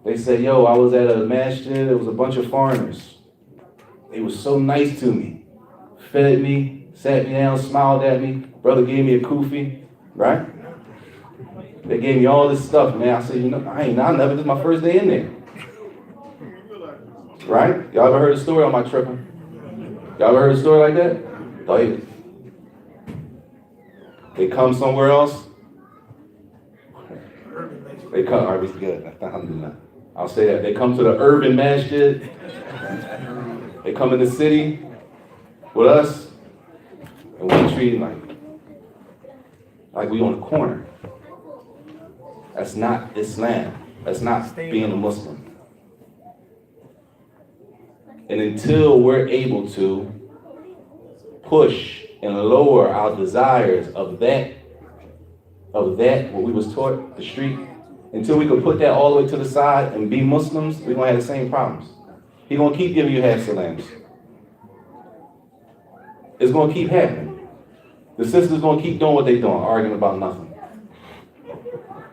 They said, yo, I was at a masjid, there was a bunch of foreigners. They were so nice to me. Fed me, sat me down, smiled at me. Brother gave me a kufi, right? They gave me all this stuff, man. I said, this is my first day in there. Right? Y'all ever heard a story on my trip? Y'all ever heard a story like that? Tayyib. They come somewhere else. They come, all right, good. Alhamdulillah. I'll say that. They come to the urban masjid. They come in the city with us, and we treat them like we on the corner. That's not Islam. That's not being a Muslim. And until we're able to push and lower our desires of that, what we was taught, the street, until we could put that all the way to the side and be Muslims, we're going to have the same problems. He's going to keep giving you half salams. It's going to keep happening. The sisters going to keep doing what they're doing, arguing about nothing.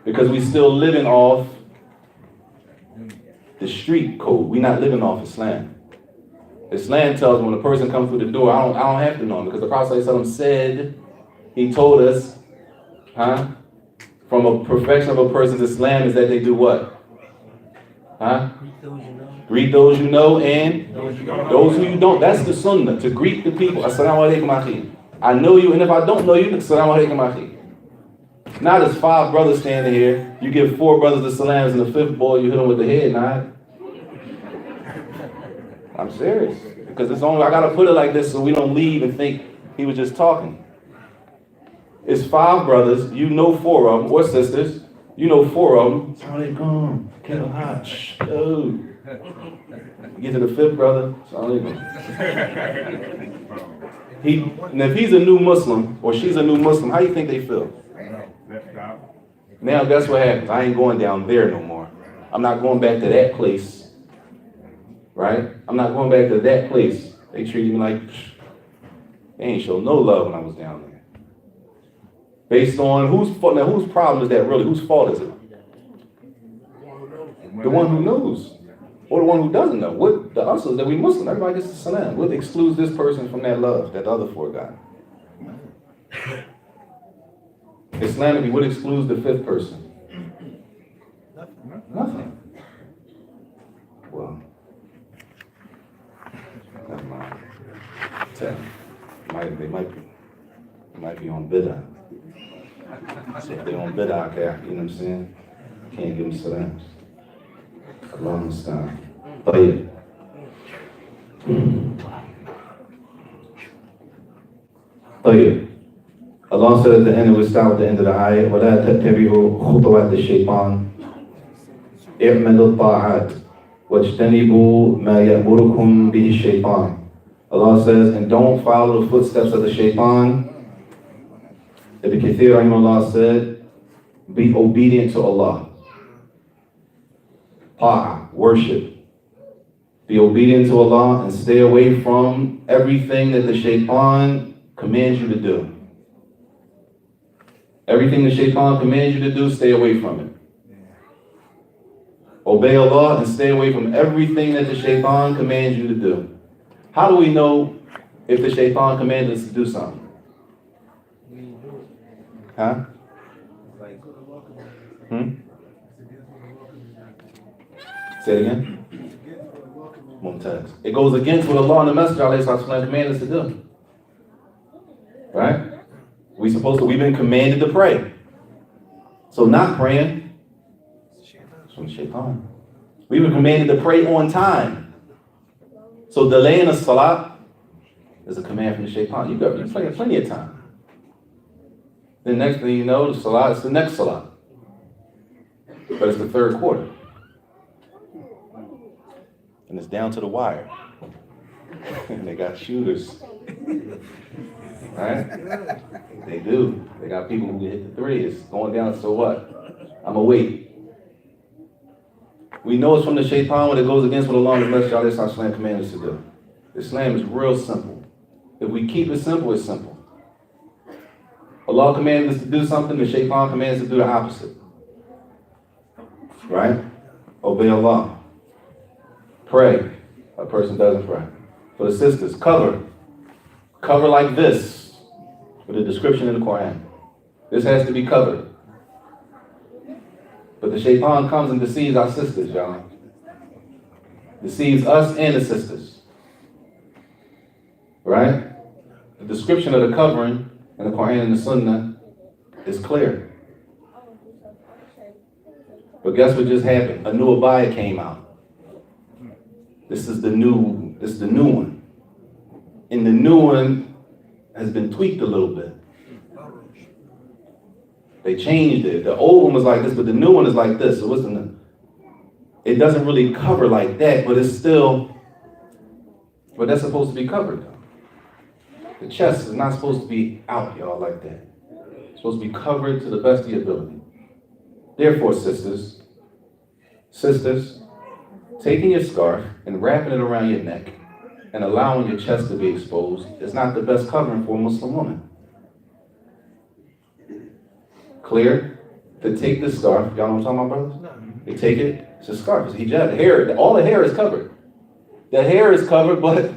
Because we still living off the street code. We're not living off Islam. Islam tells me when a person comes through the door, I don't have to know him, because the Prophet ﷺ said, he told us, from a perfection of a person's Islam is that they do what? Greet those you know and those who you don't. That's the sunnah, to greet the people. Assalamu alaikum akhi. I know you, and if I don't know you, assalamu alaikum akhi. Not as 5 brothers standing here, you give 4 brothers the salams, and the 5th boy, you hit him with the head nod. I'm serious. Because it's only, I gotta put it like this so we don't leave and think he was just talking. It's 5 brothers, you know 4 of them, or sisters, you know 4 of them. That's how they come. Get them hot. Oh. You get to the 5th brother, and if he's a new Muslim, or she's a new Muslim, how do you think they feel? Now guess what happens? I ain't going down there no more. I'm not going back to that place. Right? I'm not going back to that place. They treated me like, they ain't show no love when I was down there. Based on whose fault, now whose problem is that really? Whose fault is it? The one who knows. Or the one who doesn't know. What the us is that we Muslim, everybody gets the salam. What excludes this person from that love that the other 4 got? Islamically, what excludes the 5th person? Nothing. Well, never mind. They might be on bid'ah. So if they're on bid'ah, okay, you know what I'm saying? Can't give them salams. Allah musta'an. طيب. طيب. Allah said at the end, we start at the end of the ayah, وَلَا تَتَّبِعُوا خُطُوَاتِ الشَّيْطَانِ اعْمَلُوا الطَّاعَاتِ وَاجْتَنِبُوا مَا يَأْمُرُكُمْ بِهِ الشَّيْطَانِ. Allah says, and don't follow the footsteps of the shaitan. Ibn Kathir rahimahullah said, be obedient to Allah. Worship. Be obedient to Allah and stay away from everything that the shaitan commands you to do. Everything the shaitan commands you to do, stay away from it. Obey Allah and stay away from everything that the shaitan commands you to do. How do we know if the shaitan commands us to do something? Say it again. Mumtaz. It goes against what Allah and the Messenger ﷺ commanded us to do. Right? We've been commanded to pray. So not praying, it's from the shaitan. We've been commanded to pray on time. So delaying a salat is a command from the shaitan. You plenty of time. Then next thing you know, the salat is the next salat. But it's the 3rd quarter. And it's down to the wire. And they got shooters. Right? They do. They got people who hit the 3. It's going down, so what? I'ma wait. We know it's from the shaitan when it goes against what Allah and the Messenger ﷺ commanded us to do. Islam is real simple. If we keep it simple, it's simple. Allah commanded us to do something, the shaitan commands us to do the opposite. Right? Obey Allah. Pray. A person doesn't pray. For the sisters, cover. Cover like this. With a description in the Quran. This has to be covered. But the shaitan comes and deceives our sisters, y'all. Deceives us and the sisters. Right? The description of the covering in the Quran and the Sunnah is clear. But guess what just happened? A new abaya came out. This is the new one. And the new one has been tweaked a little bit. They changed it. The old one was like this, but the new one is like this. So it doesn't really cover like that, but it's still, but that's supposed to be covered though. The chest is not supposed to be out, y'all, like that. It's supposed to be covered to the best of your ability. Therefore, sisters, taking your scarf and wrapping it around your neck and allowing your chest to be exposed is not the best covering for a Muslim woman. Clear? To take the scarf, y'all know what I'm talking about, brothers? They take it, it's a scarf, it's a hijab, the hair, all the hair is covered. The hair is covered, but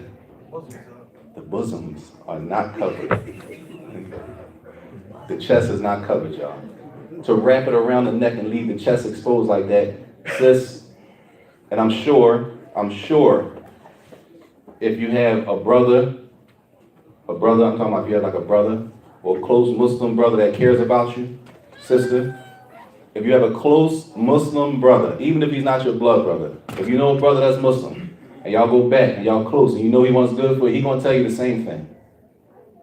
the bosoms are not covered. The chest is not covered, y'all. To wrap it around the neck and leave the chest exposed like that, sis, and I'm sure, if you have a brother, I'm talking about if you have like a brother, or a close Muslim brother that cares about you, sister, if you have a close Muslim brother, even if he's not your blood brother, if you know a brother that's Muslim, and y'all go back and y'all close, and you know he wants good for you, he's gonna tell you the same thing.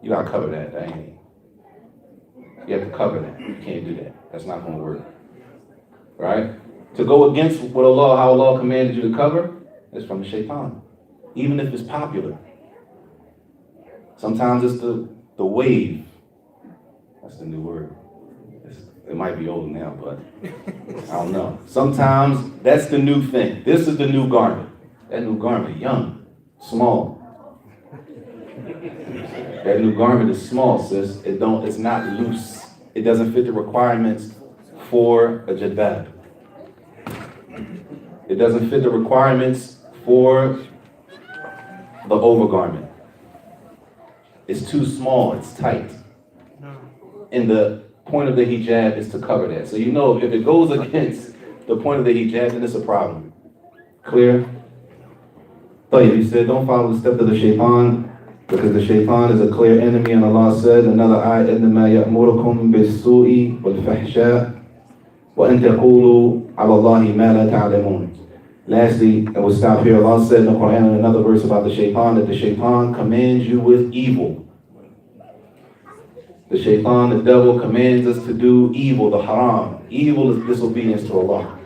You gotta cover that, ain't it? You have to cover that. You can't do that. That's not gonna work. Right? To go against what Allah, how Allah commanded you to cover, is from the shaitan. Even if it's popular. Sometimes it's the wave. That's the new word. It might be old now, but I don't know. Sometimes that's the new thing. This is the new garment. That new garment, young, small. That new garment is small, sis. It's not loose. It doesn't fit the requirements for a jilbab. It doesn't fit the requirements for the overgarment. It's too small, it's tight. And the point of the hijab is to cover that. So you know if it goes against the point of the hijab, then it's a problem. Clear? He said, don't follow the steps of the shaitan, because the shaitan is a clear enemy, and Allah said, another ayah, إِنَّمَا يَأْمُرُكُمْ بِالسُّوءِ وَالْفَحْشَاءِ وَأَن تَقُولُوا عَلَى اللَّهِ مَا لَا تَعْلَمُونَ. Lastly, and we'll stop here, Allah said in the Quran in another verse about the shaitan, that the shaitan commands you with evil. The shaitan, the devil, commands us to do evil, the haram. Evil is disobedience to Allah.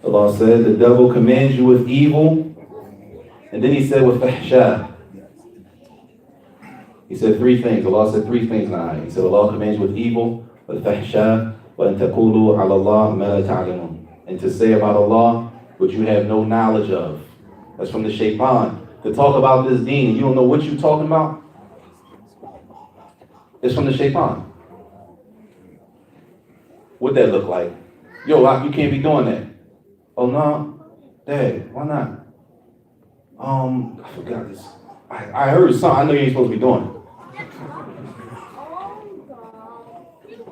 Allah said, the devil commands you with evil. And then he said with fahsha. He said three things. Allah said three things in the ayah. He said Allah commands you with evil, with fahsha, wa an taqulu ala Allah ma la ta'lamun. And to say about Allah what you have no knowledge of. That's from the shaitan. To talk about this deen, you don't know what you're talking about. It's from the shaitan. What'd that look like? Yo, you can't be doing that. Oh no, Dad, why not? I forgot this. I heard something I know you ain't supposed to be doing.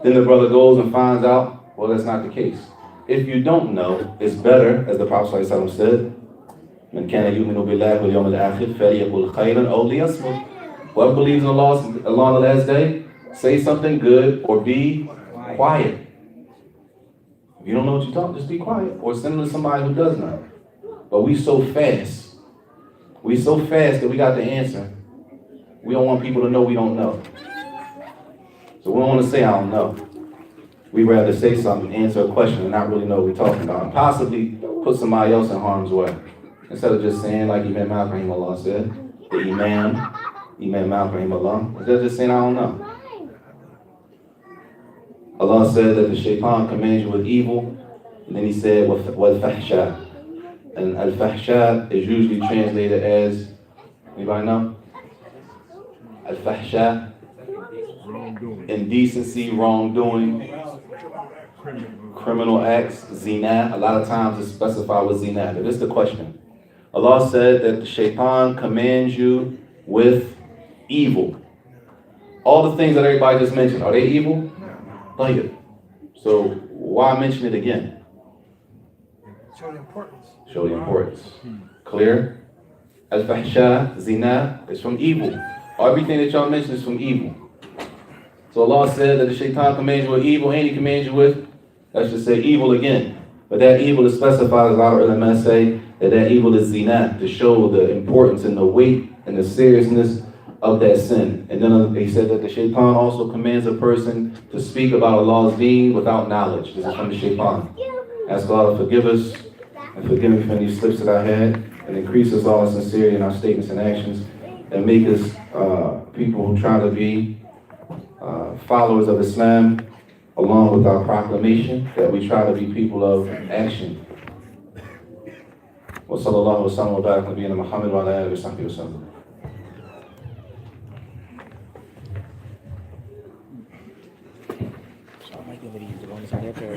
Then the brother goes and finds out, well, that's not the case. If you don't know, it's better, as the Prophet ﷺ said, مَنْ كَانَ يُؤْمِنُ بِاللَّهِ وَالْيَوْمِ الْآخِرِ فَلْيَقُلْ خَيْرًا أَوْ لِيَصْمُتْ. Whoever believes in Allah on the last day, say something good or be quiet. If you don't know what you're talking, just be quiet. Or send it to somebody who does know. But we so fast. We so fast that we got the answer. We don't want people to know we don't know. So we don't want to say I don't know. We'd rather say something, answer a question, and not really know what we're talking about. And possibly put somebody else in harm's way. Instead of just saying like Imam Muadh ibn Jabal said, the Imam Muadh ibn Jabal, instead of just saying I don't know. Allah said that the shaitan commands you with evil, and then he said, وَالْفَحْشَاءِ. And al-fahsha is usually translated as, anybody know? Al-fahsha, indecency, wrongdoing, criminal acts, zina. A lot of times it's specified with zina. But this is the question. Allah said that the shaitan commands you with evil. All the things that everybody just mentioned, are they evil? So why mention it again? Show the importance. Show the importance. Clear? Al-fahsha, zina, is from evil. Everything that y'all mentioned is from evil. So Allah said that the shaitan commands you with evil, and he commands you with, let's just say, evil again. But that evil is specified, as our ulama say, that evil is zina, to show the importance and the weight and the seriousness of that sin. And then he said that the shaitan also commands a person to speak about Allah's deen without knowledge. This is from the shaitan. Ask Allah to forgive us and forgive me for any slips that I had, and increase us all in sincerity in our statements and actions, and make us people who try to be followers of Islam, along with our proclamation that we try to be people of action. وصلى الله وسلم وبارك على نبينا محمد وعلى آله وصحبه وسلم. So I might give it to you. The one that's on there, or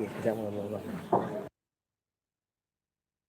is that one a little rough?